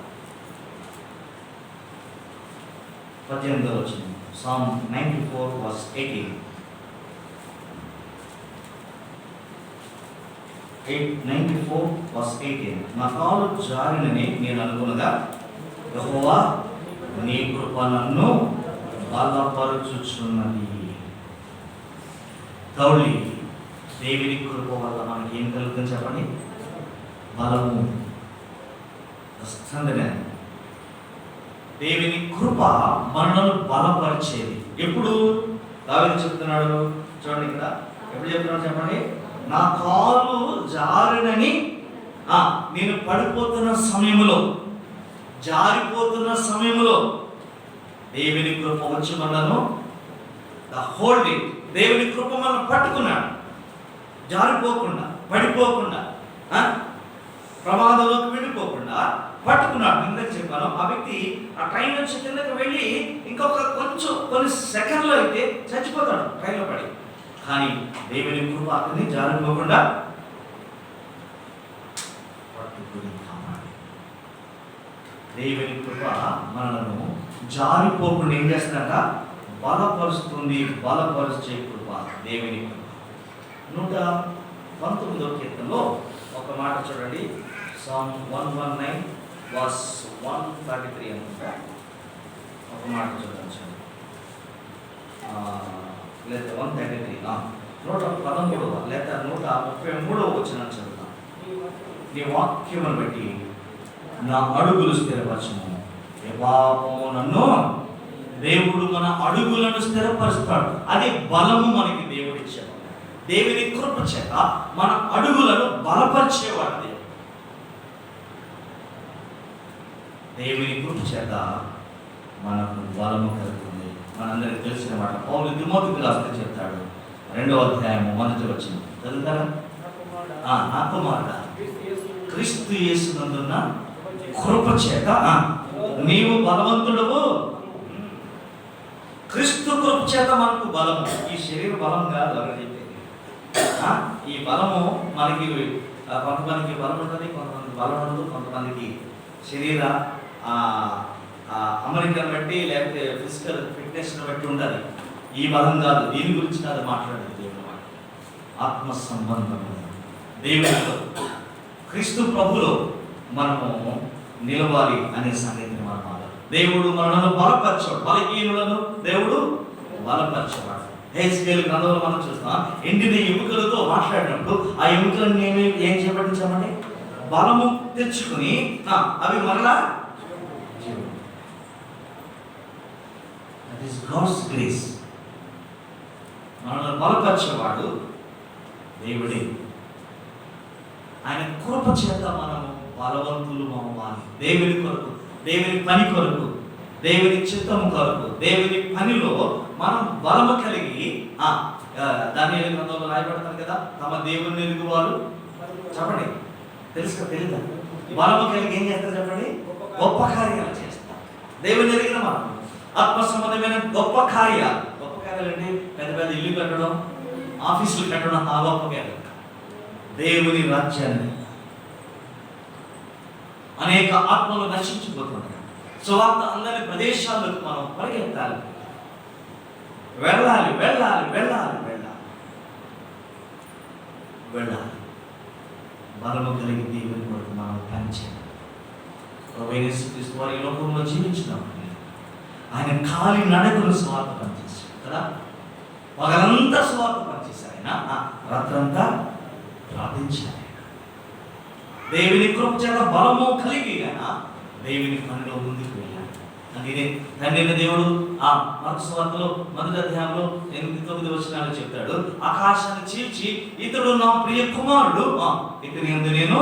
18వ వచనం. Psalm 94 verse 18. 94 verse 18. నా కాలు జారినని నేను అనుకునగా యెహోవా నీ కృప నన్ను బలపరుచుచున్నది. తౌలి దేవుని కృప వల్ల మనకి ఏం కలుగుతుంది చెప్పండి, బలము. దేవుని కృప మనల్ని బలపరిచేది. ఎప్పుడు దావీదు చెప్తున్నాడు చూడండి ఇక్కడ, ఎప్పుడు చెప్తున్నాడు చెప్పండి, నా కాలు జారినని నేను పడిపోతున్న సమయంలో, జారిపోతున్న సమయంలో దేవుని కృప వచ్చి మనను హోల్డింగ్, దేవుని కృప మనం పట్టుకున్నాడు, జారిపోకుండా, పడిపోకుండా, ప్రమాదంలోకి వెళ్ళిపోకుండా పట్టుకున్నాడు. ఇందాక చెప్పాను, ఆ వ్యక్తి ఆ ట్రైన్ వచ్చి కిందకి వెళ్ళి ఇంకొక కొన్ని సెకండ్లో అయితే చచ్చిపోతాడు ట్రైన్లో పడి. కానీ దేవుని కృప అతన్ని జారిపోకుండా పట్టుకుని కాపాడి. దేవుని కృప మనలను జారిపోకుండా ఏం చేస్తుందంట, బలపరుస్తుంది. బలపరిచే కృప దేవుని కృప. 119వ కీర్తనలో ఒక మాట చూడండి, Psalm 119 verse 133 అనుకుంటా. ఒక మాట చూడండి, లేదా 133, 113వ లేదా 133వ వచనం చదువుతాం. నీ వాక్యమును బట్టి నా అడుగులు స్థిరపరచుము. ఏ పాపము నన్ను, దేవుడు మన అడుగులను స్థిరపరుస్తాడు. అది బలము మనకి దేవుడు ఇచ్చాడు. దేవుని కృప చేత మన అడుగులను బలపరిచేవాడు దేవుడు. దేవుని కృప చేత మనకు బలము కలుగుతుంది. మనందరికి తెలిసిన మాట పౌలు తిమోతికి రాస్తే చెప్తాడు, 2వ అధ్యాయము 1వ వచనం చదువుతారా? నా కుమారుడా, క్రీస్తు యేసునందున్న కృప చేత నీవు బలవంతుడవు. క్రీస్తు కృప చేత మనకు బలము. ఈ శరీర బలం కాదు అని చెప్పేది. ఈ బలము మనకి కొంతమందికి బలం ఉంటుంది, కొంతమందికి బలం ఉండదు, కొంతమందికి శరీర అమెరికన్ బట్టి లేకపోతే ఫిజికల్ ఫిట్నెస్ని బట్టి ఉండాలి. ఈ బలం కాదు, దీని గురించి కాదు మాట్లాడేది. దేవుని మాట ఆత్మ సంబంధం. దేవునిలో క్రీస్తు ప్రభులో మనము నిలవాలి అనే సంగతిని మనం మాట్లాడాలి. దేవుడు మనలను బలపరచాడు, బలహీనులను దేవుడు బలపరచేవాడు. హెజ్కేలు గ్రంథంలో మనం చూస్తాం, ఎండిన ఎముకలతో మాట్లాడినప్పుడు ఆ ఎముకలను ఏం చేపట్టించామంటే బలము తెచ్చుకుని అవి మరలా దట్ ఈస్ గాడ్స్ గ్రేస్. మనల్ని బలపరిచేవాడు దేవుడే. ఆయన కృప చేత మనము బలవంతులు అవ్వాలి. దేవుని కొరకు, దేవుని పని కొరకు, దేవుని చిత్తము కొరకు, దేవుని పనిలో మనం బలము కలిగి దానియేలు గ్రంథంలో రాయబడతారు కదా, తమ దేవుని ఎరుగువారు చెప్పండి, తెలుసా? తెలీదా? బలము కలిగి ఏం చేస్తారు చెప్పండి? గొప్ప కార్యాలు చేస్తారు. దేవుని ఎరిగిన మనం ఆత్మ సంబంధమైన గొప్ప కార్యాలు అంటే పెద్ద పెద్ద ఇల్లు కట్టడం, ఆఫీసులు కట్టడం, ఆ గొప్ప కార్యాలు. దేవుని రాజ్యాన్ని అనేక ఆత్మలు నశించిపోతున్నాయి. సువార్త అందరి ప్రదేశాలకు మనం పరిగెత్తాలి, వెళ్ళాలి వెళ్ళాలి వెళ్ళాలి వెళ్ళాలి వెళ్ళాలి. బలము కలిగి దేవుని కొరకు మనం పనిచేయాలి. వారి లోకంలో జీవించినప్పుడు ఆయన ఖాళీ నడకలు స్వార్థ పనిచేశాడు కదా. పగలంతా స్వార్థ పనిచేశారు. ఆయన రాత్రంతా ప్రార్థించారు. దేవుని కృప చేత బలము కలిగి ఆయన దేవుని పనిలో ముందుకు వెళ్ళాడు. అందుకే తండ్రి దేవుడు ఆ మార్కు సువార్తలో మొదటి అధ్యాయంలో 8-9 వచనాలు చెప్తాడు, ఆకాశాన్ని చీల్చి ఇతడు నా ప్రియ కుమారుడు, ఇతని యందు నేను.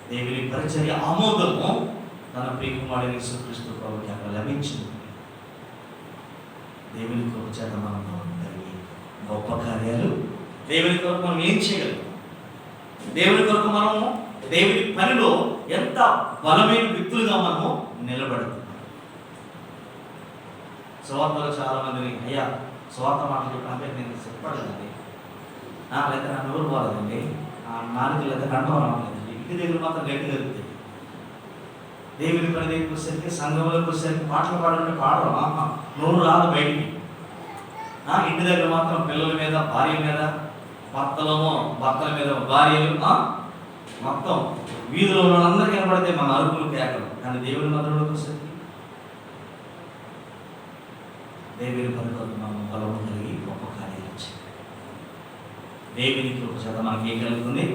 దేవుని పరిచర్య ఆమోదము తన ప్రియ కుమారుడు యేసుక్రీస్తు ప్రభువుకి అక్కడ లభించింది. దేవుని కృప చేత మనం కలిగి గొప్ప కార్యాలు, దేవుని కొరకు మనం ఏం చేయగలం, దేవుని కొరకు మనము దేవుని పనిలో ఎంత బలమైన వ్యక్తులుగా మనము నిలబడుతున్నాం. సువార్తలో చాలా మందిని అయ్యా సువార్త మాటలు చెప్పాలంటే నేను చెప్పలేదండి, లేదా నా నోరు పోలేదండి, నాలుగు లేదా కంఠం రావట్లేదండి, ఇంటి దగ్గర మాత్రం గట్టి జరుగుతుంది. దేవుని పని దగ్గరికి వచ్చేసరికి, సంఘంలోకి వచ్చేసరికి పాటలు పాడాలంటే పాడడం, నోరు రాదు బయటికి. ఇంటి దగ్గర మాత్రం పిల్లల మీద, భార్య మీద, భర్తల మీద భార్యలు, మొత్తం వీధిలో ఉన్న అందరికీ కనబడితే మన అరుపులు కేకలు. కానీ దేవుని మందిరంలోకి వచ్చేసరికి దేవుని పనికొరకు మనం బలము కలిగి గొప్ప కార్యాలు వచ్చాయి. దేవుని కృప చేత మనకి ఏం కలుగుతుంది?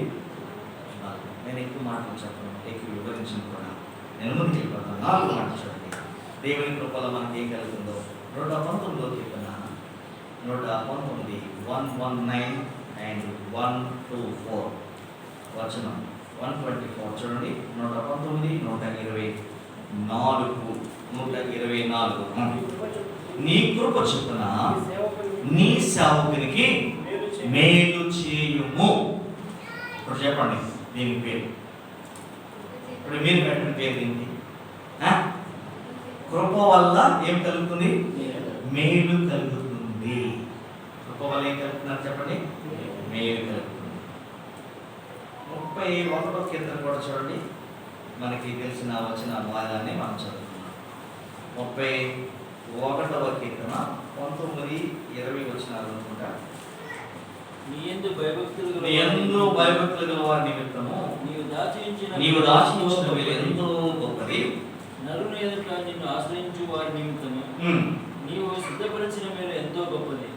నేను ఎక్కువ మాటలు చెప్పను, ఎక్కువ వివరించను కూడా. నేను ముందుకు వెళ్ళిపోతాను. 4 మాటలు చూడండి. దేవుని కృపలో మనకి ఏం కలుగుతుందో 119లో చెప్తున్నాను. 119 119 and 124 వచనం 124 చూడండి. 119 124 నీ కృప చొప్పున నీ సేవకునికి మేలు చేయుము. ఇప్పుడు చెప్పండి దీనికి పేరు. ఇప్పుడు మీరు పెట్టిన పేరు ఏంటి? కృప వల్ల ఏం కలుగుతుంది? మేలు కలుగుతుంది. కృప వల్ల ఏం కలుగుతున్నారు చెప్పండి? మేలు కలుగుతుంది. 31వ కీర్తన కూడా చూడండి. మనకి తెలిసిన వచ్చిన భాగాన్ని మనం చదువుతున్నాం. 31వ కీర్తన 19-20 వచనాలు అనుకుంటా. నీ యందు భయభక్తులు గల వారి నిమిత్తము నీవు దాచించిన మేలు ఎంతో గొప్పది. నరుని ఎదుట నిన్ను ఆశ్రయించు వారి నిమిత్తము నీవు సిద్ధపరిచిన మేలు ఎంతో గొప్పది.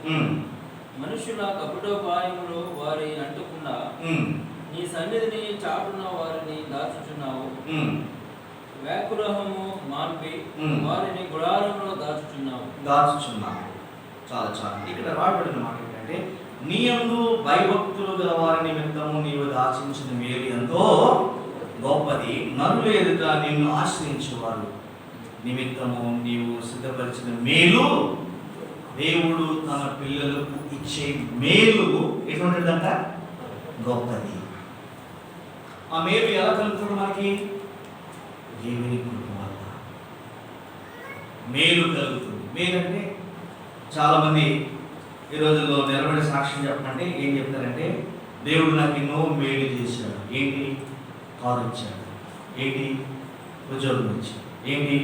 మనుషుల కపటోపాయములో వారి అంటకుండా నీ సన్నిధిని చాటున వారిని దాచుచున్నావు. వ్యాకులహము మాన్పి వారిని గుడారంలో దాచుచున్నావు. చాలా ఇక్కడ రాబడిన మాట ఏంటంటే, నీ యందు భయభక్తులు గల వారి నిమిత్తము నీవు దాచించిన మేలు ఎంతో గొప్పది. నరుల ఎదుట నిన్ను ఆశ్రయించే వారు నిమిత్తము నీవు సిద్ధపరిచిన మేలు, దేవుడు తన పిల్లలకు ఇచ్చే మేలు ఎటువంటిదంట? గొప్పది. ఆ మేలు ఎలా కలుగుతుంది మనకి? దేవుని కృప వల్ల మేలు కలుగుతుంది. మేలు అంటే చాలామంది ఈ రోజుల్లో నిలబడి సాక్ష్యం చెప్పమంటే ఏం చెప్తారంటే, దేవుడు నాకు ఎన్నో మేలు చేశాడు. ఏంటి? కారు ఇచ్చాడు. ఏంటి? ఉద్యోగం ఇచ్చాడు. ఏంటి?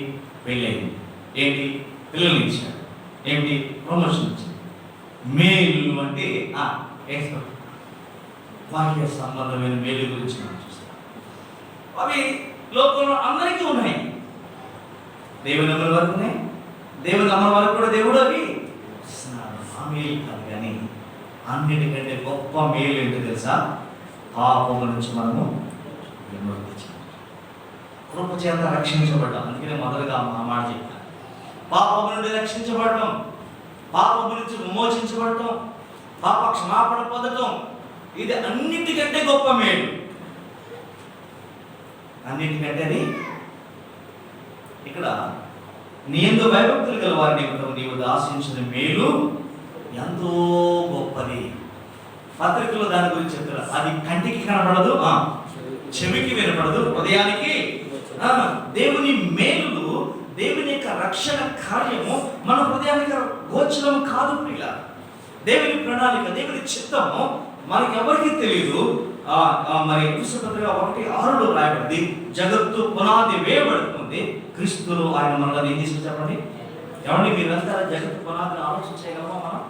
పెళ్ళయింది. ఏంటి? పిల్లలు ఇచ్చాడు. ఏంటి? ప్రమోషన్ ఇచ్చాడు. మేలు అంటే వాక్య సంబంధమైన మేలు గురించి మనం చూస్తాం. అవి లోకంలో అందరికీ ఉన్నాయి. దేవుని అమ్మల వరకు ఉన్నాయి, దేవుని అమ్మల వరకు కూడా దేవుడు అవి మేలు కాదు. కానీ అన్నిటికంటే గొప్ప మేలు ఏంటో తెలుసా? పాపము నుంచి మనము విమోచించాం, కృప చేత రక్షించబడ్డాం. అందుకనే మొదలుగా ఆ మాట చెప్పాను. పాపము నుండి రక్షించబడటం, పాపము నుంచి విమోచించబడటం, పాప క్షమాపణ పొందటం, ఇది అన్నిటికంటే గొప్ప మేలు. అన్నిటికంటే అది ఇక్కడ నీ యందు భయభక్తులు గల వారి నిమిత్తం నీవు దాసించిన మేలు ఎంతో గొప్పది. పత్రికలో దాని గురించి చెప్తారు. అది కంటికి కనపడదు, చెవికి వినపడదు, హృదయానికి దేవుని మేలులు, దేవుని యొక్క రక్షణ కార్యము మన హృదయానికి గోచరం కాదు ప్రియుల. దేవుని ప్రణాళిక, దేవుని చిత్తము మనకి ఎవరికి తెలియదు. మరి పుస్తకపత్రిక 1:6 రాయబడింది, జగత్తు పునాది వేయబడుతుంది క్రీస్తులో ఆయన మనల్ని ఏం చేసి చెప్పండి. ఎవరిని మీరంతా జగత్తు పునాదిని ఆలోచన చేయగలమా? మనం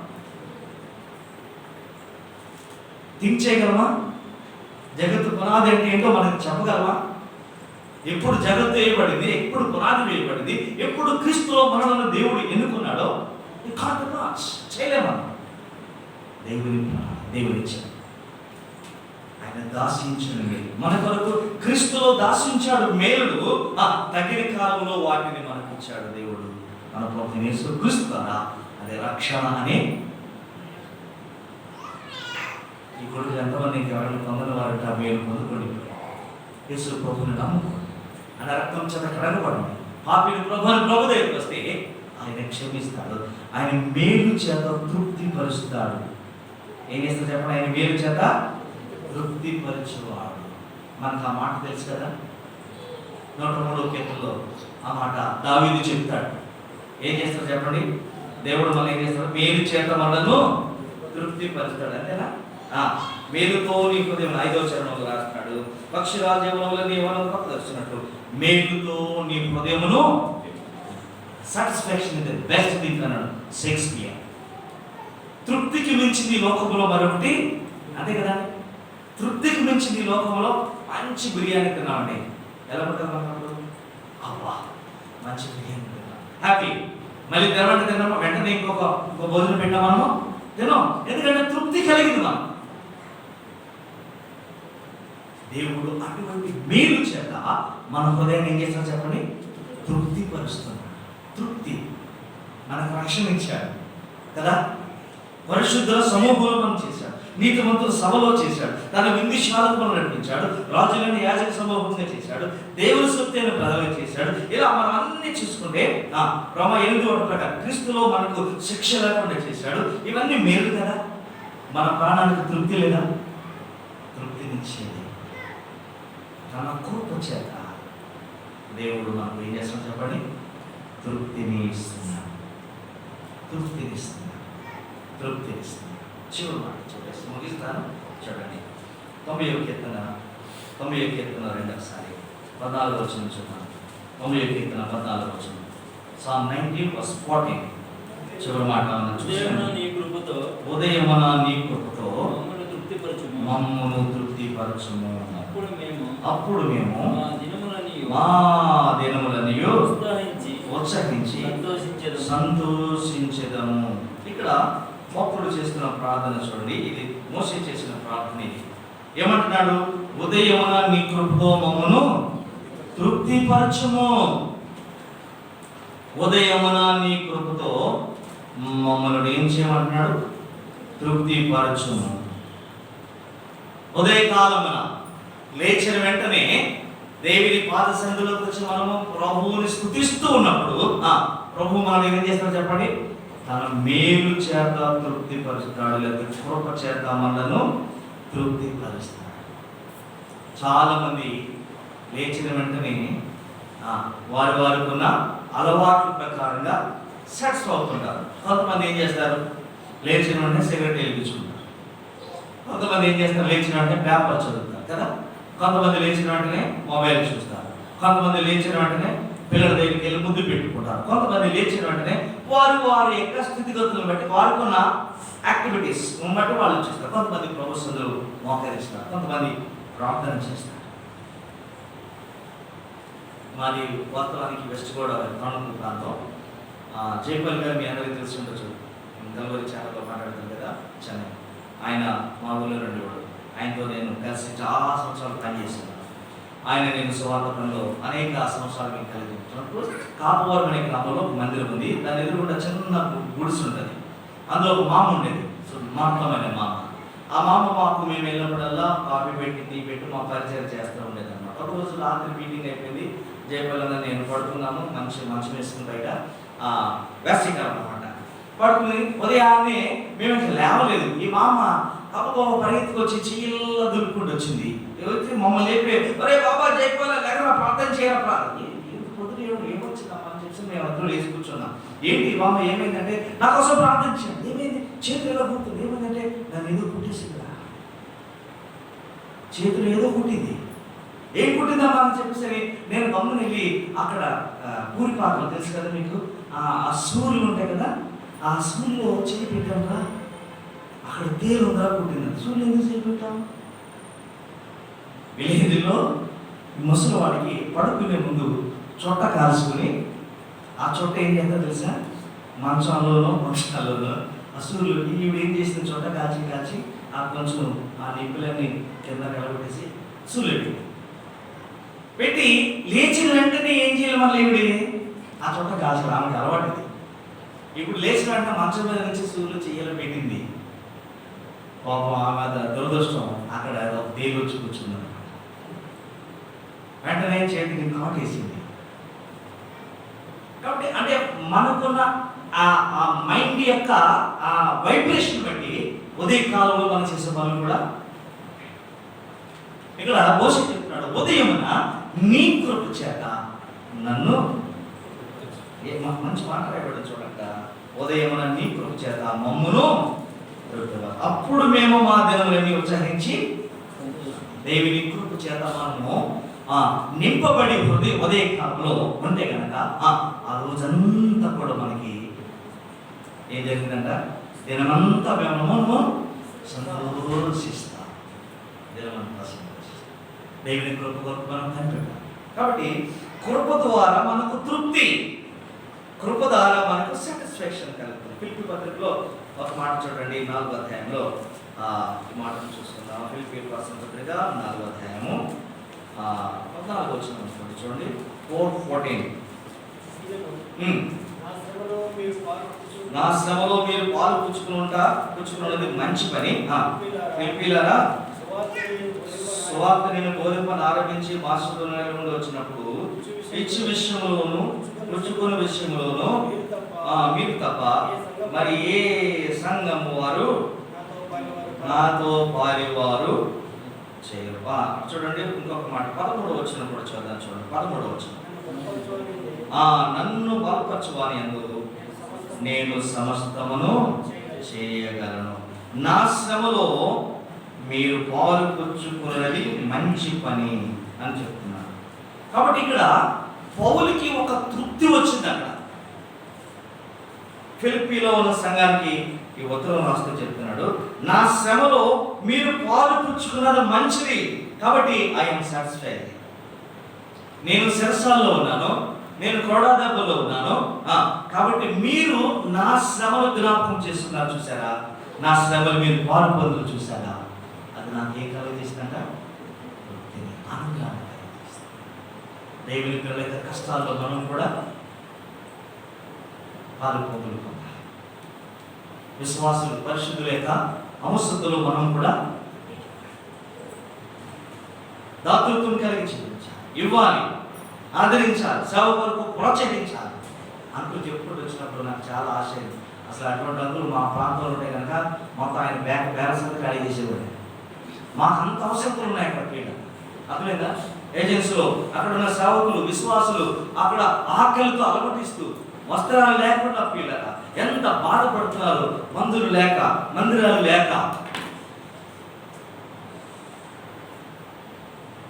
థింక్ చేయగలమా? జగత్తు పునాది అంటే ఏంటో మనకి చెప్పగలమా? ఎప్పుడు జగత్తు వేయబడింది, ఎప్పుడు పునాది వేయబడింది, ఎప్పుడు క్రీస్తులో మనల్ని దేవుడు ఎన్నుకున్నాడో చేయలేమా? దేవుని ఆయన దాసించిన మేలు మన కొరకు క్రీస్తులో దాసించాడు. మేలుడు తగిన కాలంలో వాటిని మనకు ఇచ్చాడు దేవుడు. మన ప్రభువు యేసు క్రీస్తు ద్వారా అదే రక్షణ అనే ఈ కొడుకు ఎంతమంది ఎవరిని పొందని వారంటే ఆ మేలు పొందుకోండి. యేసు ప్రభువుని నమ్ముకోండి, ఆయన రక్తం చేత కడగబడండి. పాపిని ప్రభువుని ప్రభు దగ్గరికి వస్తే ఆయన క్షమిస్తాడు, ఆయన మేలు చేత తృప్తి పరుస్తాడు. ఏం చేస్తాడు చెప్పండి? ఆయన మేలు చేత తృప్తి పరచువాడు. మనకు ఆ మాట తెలుసు కదా, 103వ కీర్తనలో ఆ మాట దావీదు చెప్తాడు. ఏం చేస్తాడు చెప్పండి? దేవుడు మనం ఏం చేస్తాడు? మేలు చేత మనను తృప్తి పరుస్తాడు. అంతేనా? మేలుతో నీ హృదయం 5వ చరణంలో రాస్తున్నాడు, పక్షిరాజ్యములో నీ వలన ప్రదర్శినట్టు మేలుతో నీ హృదయమును. Satisfaction is the best thing అన్నాడు షేక్స్పియర్. తృప్తికి మించింది లోకంలో మరొకటి, అంతే కదా? తృప్తికి మించింది లోకంలో మంచి బిర్యానీ తిన్నామండి. ఎలా ఉంటుంది అన్నప్పుడు? అబ్బా మంచి బిర్యానీ తిన్నాం, హ్యాపీ. మళ్ళీ తిన్నామా వెంటనే ఇంకొక భోజనం పెట్టాం, మనము తిన్నాం. ఎందుకంటే తృప్తి కలిగింది మనం. దేవుడు అటువంటి మేలు చేత మన హృదయాన్ని ఏం చేస్తాడు చెప్పండి? తృప్తి పరుస్తున్నాడు. తృప్తి మనకు రక్షణ ఇచ్చాడు కదా. పరిశుద్ధుల సమూహంలో మనం చేశాడు, నీతిమంతుల సభలో చేశాడు, తన విందుశాలకు మనం నడిపించాడు, రాజులని యాజక సమూహంగా చేశాడు, దేవుని సొత్తైన ప్రజలుగా చేశాడు. ఇలా మనం అన్ని చూసుకుంటే రోమా 8:1 ప్రకారం క్రీస్తులో మనకు శిక్ష లేకుండా చేశాడు. ఇవన్నీ మేలు కదా. మన ప్రాణానికి తృప్తి లేదా? తృప్తినిచ్చేది తన కృప చేత దేవుడు మనకు ఏం చేస్తాడు చెప్పండి? తృప్తిని ఇస్తున్నాడు. చివరి మాట చూడేసి ముగిస్తాను. చూడండి, 90వ కీర్తన 2 14వ వచనం చూద్దాం. 90వ కీర్తన 14వ వచనం, Psalm 19:14 చివరి మాట చూసాను. ఉదయమున నీ కృపతో మమ్మను తృప్తిపరచుము. అప్పుడు మేము మా దినములనియు ఉత్సహించి సంతోషించెదము. ఇక్కడ భక్తుడు చేస్తున్న ప్రార్థన చూడండి, ఇది మోసే చేసిన ప్రార్థన. ఇది ఏమంటున్నాడు? ఉదయమున నీ కృపతో మమ్మను తృప్తిపరచుము. ఉదయమున నీ కృపతో మమ్మల్ని ఏం చేయమంటున్నాడు? తృప్తిపరచుము. ఉదయకాలమున లేచిన వెంటనే దేవుని పాద సన్నిధిలోకి వచ్చి మనము ప్రభువుని స్తుతిస్తూ ఉన్నప్పుడు ప్రభు మనం ఏం చేస్తాడు చెప్పండి? తన మేలు చేత తృప్తిపరుస్తాడు, లేదా కృప చేత మనలను తృప్తిపరుస్తాడు. చాలా మంది లేచిన వెంటనే వారికి ఉన్న అలవాట్ల ప్రకారంగా సాటిస్ఫై అవుతుంటారు. కొంతమంది ఏం చేస్తారు? లేచిన వెంటనే సిగరెట్ వెలిగించుకుంటారు. కొంతమంది ఏం చేస్తారు? లేచిన వెంటనే పేపర్ చదువుతారు కదా. కొంతమంది లేచిన వెంటనే మొబైల్ చూస్తారు. కొంతమంది లేచిన వెంటనే పిల్లల దగ్గరికి వెళ్ళి ముద్దు పెట్టుకుంటారు. కొంతమంది లేచిన వెంటనే వారి యొక్క స్థితిగతులను బట్టి వారికున్న యాక్టివిటీస్ బట్టి వాళ్ళు చేస్తారు. కొంతమంది ప్రభుత్వాలు మోకరిస్తారు, కొంతమంది ప్రార్థన చేస్తారు. మాది వాస్తవానికి వెస్ట్ గోదావరి తణుకు ప్రాంతం. జైపల్ గారు మీ అందరికీ తెలిసి ఉండొచ్చు, గల్వరి ఛానల్లో మాట్లాడుతారు కదా, చెన్నై. ఆయన మా ఊళ్ళో ఉండేవాడు. ఆయనతో నేను కలిసి చాలా సంవత్సరాలు పనిచేశాను. ఆయన నేను సువార్త పనిలో అనేక సంవత్సరాలు మేము కలిగి ఉంటున్నప్పుడు కాపువరం అనే గ్రామంలో మందిరం ఉంది. దాని ఎదురుగుండా చిన్న గుడిసె ఉంటుంది. అందులో ఒక మామ ఉండేది, మాత్రమైన మామ. ఆ మామ మాకు మేము వెళ్ళినప్పుడల్లా కాఫీ పెట్టి టీ పెట్టి మా పరిచయం చేస్తూ ఉండేది అనమాట. ఒక రోజు రాత్రి మీటింగ్ అయిపోయింది, జయపల్లంగా నేను పడుకున్నాము. మంచి వేసుకుని బయట వేసవికాలం అనమాట. పడుకుని ఉదయాన్నే మేము లేవలేదు. ఈ మామ అబ్బో పరిగెత్తుకొచ్చి చీల్ల దులుపుకుంటూ వచ్చింది. మమ్మల్ని లేపి, ఒరే బాబా జైపల్ల లేకరా ప్రార్థన చేయడం ప్రారంభం. పొద్దున ఏమొచ్చిందమ్మా అని చెప్పి మేము అందరూ లేచి కూర్చున్నాం. ఏంటి బామ్మ ఏమైందంటే నా కోసం ప్రార్థించాను. ఏమైంది? చేతులు ఎలా కుట్టింది? ఏమైందంటే నన్ను ఏదో కుట్టేసిందా, చేతులు ఏదో కుట్టింది. ఏం కుట్టిందమ్మా అని చెప్పేసి నేను గమ్మున వెళ్ళి అక్కడ పూరిపాకలు తెలుసు కదా మీకు, ఆ సూర్యులు ఉంటాయి కదా, ఆ సూర్యులో చేయి పెట్టాంరా, అక్కడ తేలు ఉందా కుట్టిందా. సూర్యులు ఎందుకు చేయి పెట్టాం? విలేజ్లో ముసలివాడికి పడుకునే ముందు చొట్ట కాల్చుకుని ఆ చొట్ట ఏం చేద్దాం తెలుసా, మంచాల్లోనో ఆ సూర్యులకి ఈవిడ ఏం చేసింది, చొట్ట కాల్చి ఆ కొంచెం ఆ నిప్పులన్నీ కింద కలగొట్టేసి సూర్యుడు పెట్టి లేచిన వెంటనే ఏం చేయాలి మళ్ళీ ఈవిడి ఆ చొట్ట కాల్చడం ఆమెకి అలవాటుది. ఇప్పుడు లేచిన వెంటనే మంచం మీద నుంచి సూర్యులు చెయ్యాలి పెట్టింది. పాపం ఆమె దురదృష్టం అక్కడ దేవి వచ్చి కూర్చుంది. వెంటనే చేతికి కాటేసింది. కాబట్టి అంటే మనకున్న ఆ మైండ్ యొక్క ఆ వైబ్రేషన్ బట్టి ఉదయకాలంలో మనం చేసే పనులు కూడా ఇక్కడ మోషే చెప్తున్నాడు, ఉదయమున నీ కృప చేత నన్ను, మంచి మాట రాయబడి చూడండి, ఉదయమున నీ కృప చేత మమ్మును, అప్పుడు మేము మా దినములన్నీ ఉత్సహించి దేవుని కృప చేత మనము నింపబడి ఉదయకాలంలో ఉంటే కనుక ఆ రోజంతా కూడా మనకి ఏం జరిగిందంట, దినమంతా మనము సంతోషిస్తాం. దినమంతా సంతోషిస్తాం. దేవుని కృప కొరకు మనం కనిపెట్టాం. కాబట్టి కృప ద్వారా మనకు తృప్తి, కృప ద్వారా మనకు సాటిస్ఫాక్షన్ కలుగుతుంది. ఫిలిప్పీ పత్రికలో ఒక మాట చూడండి, 4వ అధ్యాయంలో ఈ మాటను చూసుకుందాం. ఫిలిప్పీ పత్రిక 4వ అధ్యాయము 14వ వచనం చూడండి. 4:14 నా శ్రమలో మీరు పాలు పుచ్చుకున్నది మంచి పని. ఫిలిప్పీయులారా, సువార్త నేను బోధింపని ఆరంభించి మాసిదోనియ నుండి వచ్చినప్పుడు ఇచ్చు విషయంలోను పుచ్చుకున్న విషయంలోను మీరు తప్ప మరి ఏ సంఘము వారు నాతో పాలివారు చేయరు. చూడండి ఇంకొక మాట 13వ వచనం కూడా చూద్దాం. చూడండి 13వ వచనం, నన్ను బలపరచువాని యందు నేను సమస్తమును చేయగలను. నా శ్రమలో మీరు పాలు పుచ్చుకున్నది మంచి పని అని చెప్తున్నారు. కాబట్టి ఇక్కడ పౌలుకి ఒక తృప్తి వచ్చింది. అక్కడ ఫిలిప్పీలో ఉన్న సంఘానికి ఈ ఉత్తరం రాస్తూ చెప్తున్నాడు, నా శ్రమలో మీరు పాలు పుచ్చుకున్నది మంచిది, కాబట్టి ఐఎమ్ సాటిస్ఫైడ్. నేను శిరసాల్లో ఉన్నాను, నేను కొడాదెబ్బలో ఉన్నాను, కాబట్టి మీరు నా శ్రమలు జ్ఞాపకం చేసుకున్నారు. చూసారా, నా శ్రమలు మీరు పాలు పొందులు చూసారా, అది నాకు ఏం కలిగిస్తుందంట, ఆనందాన్ని కలిగిస్తుంది. దేవుని పిల్లల యొక్క కష్టాల్లో మనం కూడా పాలు పొందులు పొందాలి. విశ్వాసులు పరిశుద్ధుల యొక్క అవసరతలు మనం కూడా దాతృత్వం కలిగించి ఇవ్వాలి, ఆదరించాలి, సేవ కొరకు ప్రోత్సహించాలి. అంకులు చెప్పుకుంటూ వచ్చినప్పుడు నాకు చాలా ఆశ. అసలు అటువంటి అంకులు మా ప్రాంతంలో ఉంటే కనుక మొత్తం ఆయన బ్యాలెన్స్ ఖాళీ చేసేవాడు. మాకు అంత అవసరతలు ఉన్నాయి అక్కడ పీడ. అర్థమైందా? ఏజెన్సీలో అక్కడ ఉన్న సేవకులు, విశ్వాసులు అక్కడ ఆకలితో అలమటిస్తూ వస్త్రాలు లేకుండా పీడక ఎంత బాధపడుతున్నారు. మందులు లేక, మందిరాలు లేక,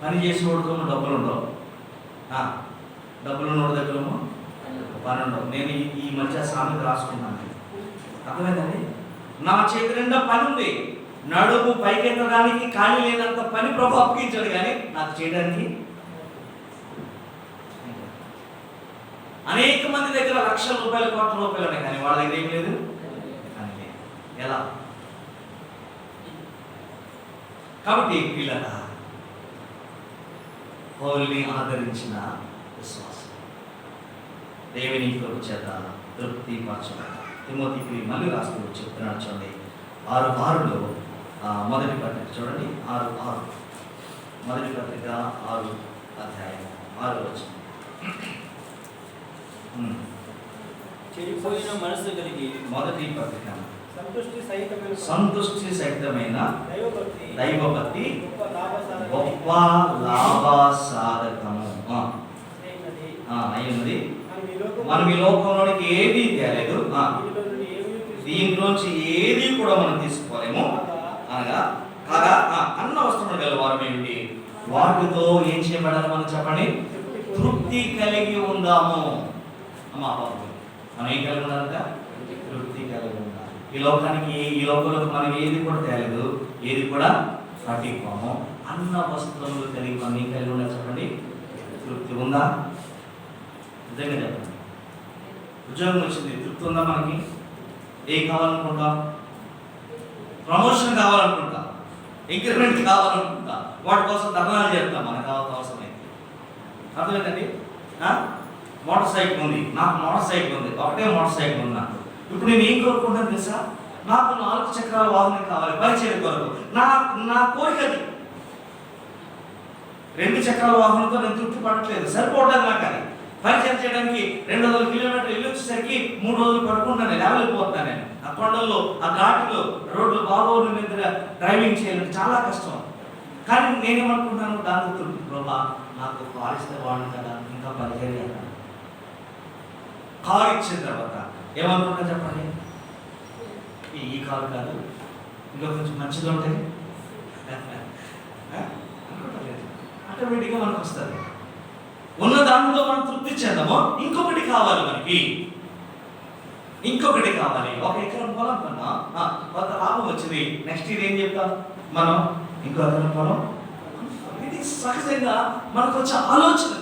పని చేసేవాడితో డబ్బులు ఉండవు, డబ్బులు ఉన్నోడి దగ్గర పని ఉండవు. నేను ఈ మధ్య సామెత రాసుకున్నాను. అర్థమైందండి? నా చేతి నిండా పని ఉంది, నడుము పైకెత్తడానికి ఖాళీ లేనంత పని ప్రభు అప్పగించాడు, కానీ నాకు చేయడానికి అనేక మంది దగ్గర లక్షల రూపాయలు, కోట్ల రూపాయలు ఉన్నాయి, కానీ వాళ్ళ దగ్గర ఏం లేదు. కానీ ఎలా? కాబట్టి పిల్లల పౌలుని ఆదరించిన విశ్వాసం దేవుని కృప చేత తృప్తి పరచబడ. తిమోతికి మళ్ళీ రాస్తూ చెప్తున్నాడు చూడండి, 6:6లో మొదటి పత్రిక చూడండి, 6:6 మొదటి పత్రిక 6 అధ్యాయం 6 వచనం. చెడిపోయిన మనసు కలిగి మొదటి పత్రిక సంతుష్టి సహితమైన దైవభక్తి గొప్ప లాభ సాధకము. మనం ఈ లోకంలోనికి ఏది తేలేదు, దీంట్లోంచి ఏది కూడా మనం తీసుకోలేము. అనగా కాగా అన్న వస్తువులు గల వారు ఏమిటి, వాటితో ఏం చేయబడాలి మనం చెప్పండి, తృప్తి కలిగి ఉందాము. అమ్మా బాబు మనం ఏం కలిగి ఉండాలంట, తృప్తి కలిగి ఉండాలి. ఈ లోకంలో మనం ఏది కూడా తేలేదు, ఏది కూడా పట్టిపోము. అన్న వస్తువులు కలిగి మనం ఏం కలిగి ఉండాలి చెప్పండి, తృప్తి ఉందా? నిజంగా చెప్పండి. ఉద్యోగం వచ్చింది, తృప్తి ఉందా మనకి? ఏం కావాలనుకుంటా, ప్రమోషన్ కావాలనుకుంటా, ఇంక్రిమెంట్ కావాలనుకుంటా, వాటి కోసం ధర్నాలు చేస్తాం. మనకు కావాల్సిన అవసరం అయితే అర్థమైందండి. మోటార్ సైకిల్ ఉంది, నాకు మోటార్ సైకిల్ ఉంది, ఒకటే మోటార్ సైకిల్ ఉంది నాకు. ఇప్పుడు నేను ఏం కోరుకుంటాను తెలుసా, నాకు 4 చక్రాల వాహనం కావాలి పరిచయం కొరకు. నా కోరిక అది. 2 చక్రాల వాహనంతో నేను తృప్తి పడట్లేదు, సరిపోవట్లేదు నాకు. అది పరిచయం చేయడానికి 200 కిలోమీటర్లు ఇల్లు వచ్చేసరికి 3 రోజులు పడుకుంటాను, లేవలేకపోతున్నాను నేను. ఆ కొండల్లో, ఆ ఘాటులో, రోడ్లు బాగోని మీద డ్రైవింగ్ చేయాలంటే చాలా కష్టం. కానీ నేనేమనుకుంటున్నాను, దాంతో తృప్తి. ప్రభా నాకు కారు ఇస్తే బాగుంది కదా, ఇంకా పరిచయం కదా. కారు ఇచ్చిన తర్వాత ఏమనుకుంటా చెప్పండి, ఈ కారు కాదు, ఇంకా కొంచెం మంచిగా ఉంటాయి ఆటోమేటిక్గా మనకు వస్తుంది. ఉన్న దాంట్లో మనం తృప్తి చెందామో ఇంకొకటి కావాలి మనకి, ఇంకొకటి కావాలి. 1 ఎకరం పొలం కన్నా కొంత లాభం వచ్చింది, నెక్స్ట్ ఇది ఏం చెప్తాం మనం, ఇంకో ఎకరం పొలం. ఇది సహజంగా మనకు వచ్చే ఆలోచన.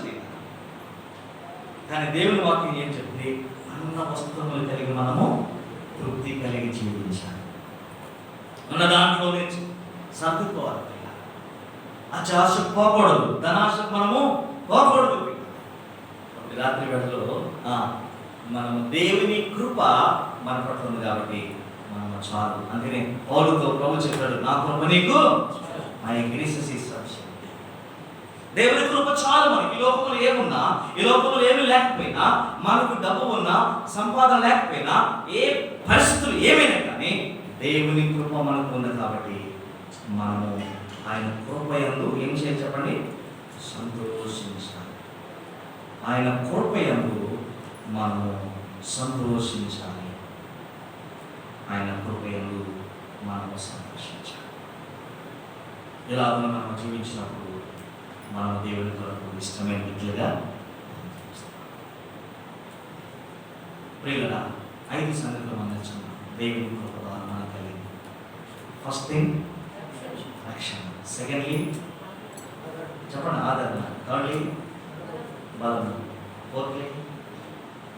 కానీ దేవుని వాక్యం ఏం చెప్తుంది, అన్న వస్తువులు కలిగి మనము తృప్తి కలిగి జీవించాలి. ఉన్న దాంట్లోనే సర్దుకోవాలి. అత్యాశ పోకూడదు, ధనాశ మనము పోకూడదు. రాత్రి వేళలో మనము దేవుని కృప మన పట్ల ఉంది కాబట్టి మనము చాలు. అందుకనే పౌలుతో ప్రభు చెప్పాడు, నా కృప నీకు దేవుని కృప చాలు మనకి. ఈ లోకంలో ఏమున్నా, ఈ లోకంలో ఏమీ లేకపోయినా, మనకు డబ్బు ఉన్నా, సంపాదన లేకపోయినా, ఏ పరిస్థితులు ఏమైనా కానీ దేవుని కృప మనకు ఉంది కాబట్టి మనము ఆయన కృప యందు ఏం చేయాలి చెప్పండి, సంతోషించాలి. ఆయన కృప యందు మనము సంతోషించాలి. ఆయన కృప యందు మనము సంతోషించాలి. ఇలా మనం జీవించినప్పుడు మనం దేవుని కొరకు ఇష్టమైన బిడ్డలుగా. ప్రియులారా, 5 సంగతులు మనం నేర్చుకున్నాం దేవుని కృప ద్వారా మనకు కలిగింది. ఫస్ట్ థింగ్ రక్షణ, సెకండ్లీ చెప్పండి ఆదరణ, థర్డ్లీ బలం, ఫోర్త్లీ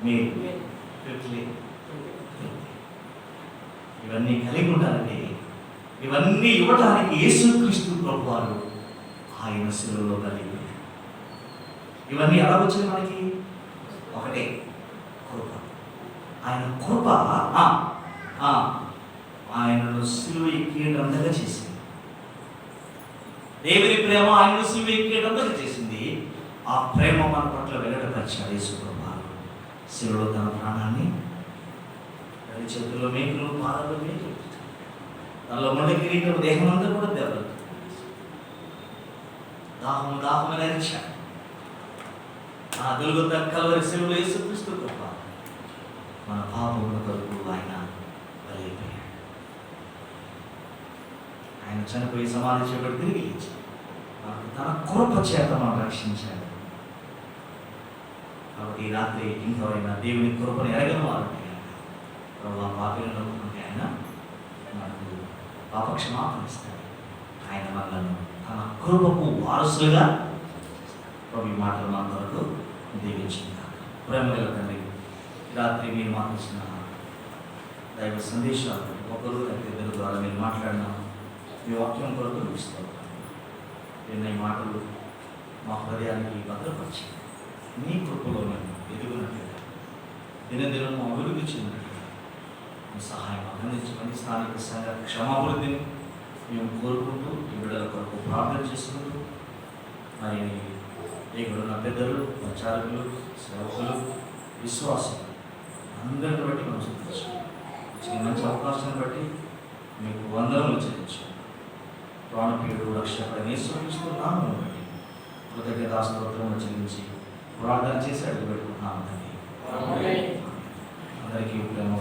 మీరు, ఫిఫ్త్లీ ఇవన్నీ కలిగి ఉండాలండి. ఇవన్నీ ఇవ్వడానికి యేసుక్రీస్తు ప్రభువారు ఆయన శిలువలో కలిగి. ఇవన్నీ ఎలా వచ్చింది మనకి, ఒకటే కృప. ఆయన కృప ఆయనను శిలువ ఎక్కేటంతగా చేసింది. దేవుని ప్రేమ ఆయనను శిలువ ఎక్కేటంతగా చేసింది. ఆ ప్రేమ మన పట్ల వెల్లడిపరిచాడు యేసు ప్రభువారు. శిలువలో తన ప్రాణాన్ని, చేతుల్లో మేకులు, పాదాల్లో మేకులు, తనలో మొండ కిరీటం, దేహం అంతా కూడా దెబ్బలు, దాహమని అరిచాడు. ఆ గొల్గొతా కల్వరి శిలువలో యేసుక్రీస్తు కృప మన పాపముల కొరకు ఆయన బలైపోయాడు. ఆయన చనిపోయి సమాధి చేయబడి తిరిగి లేచి మనకు తన కృప చేత మనం రక్షించాడు. కాబట్టి ఈ రాత్రి ఇంకెవరైనా దేవుని కృపను ఎరగని వారు ప్రభు పాపిలో ఉంటే ఆయన మనకు పాపక్షమాపణ ఇస్తాడు. ఆయన మనలను తన కృపకు వారసులుగా ప్రభు మాటలు మన కొరకు దీవించింది. ప్రేమ గల తండ్రి, రాత్రి మీరు మాకు ఇచ్చిన దైవ సందేశాలు ఒకరు ఇద్దరు ద్వారా మీరు మాట్లాడిన మీ వాక్యం కొరకు ఇస్తాం. నిన్న ఈ మాటలు మా హృదయానికి భద్రపరిచి నీ కృపలో మేము ఎదుగునట్లుగా దినదినం అభివృద్ధి చెందినట్లుగా మీ సహాయం అందించమని స్థానిక సంఘ క్షమాభివృద్ధిని మేము కోరుకుంటూ ఈ బిడ్డల కొరకు ప్రార్థన చేసుకుంటూ మరి ఇక్కడున్న పెద్దలు, ప్రచారకులు, సేవకులు, విశ్వాసులు అందరిని బట్టి మనం సంతోషం. మంచి అవకాశాన్ని బట్టి మీకు వందనములు చెల్లించాం. ప్రాణప్రియుడు రక్షకుడు యేసుక్రీస్తు నామమును బట్టి కృతజ్ఞతాస్తుతులను చెల్లించి ప్రార్థన చేసి అడుగు పెట్టుకుంటున్నాం తండ్రి. అందరికీ ప్రేమ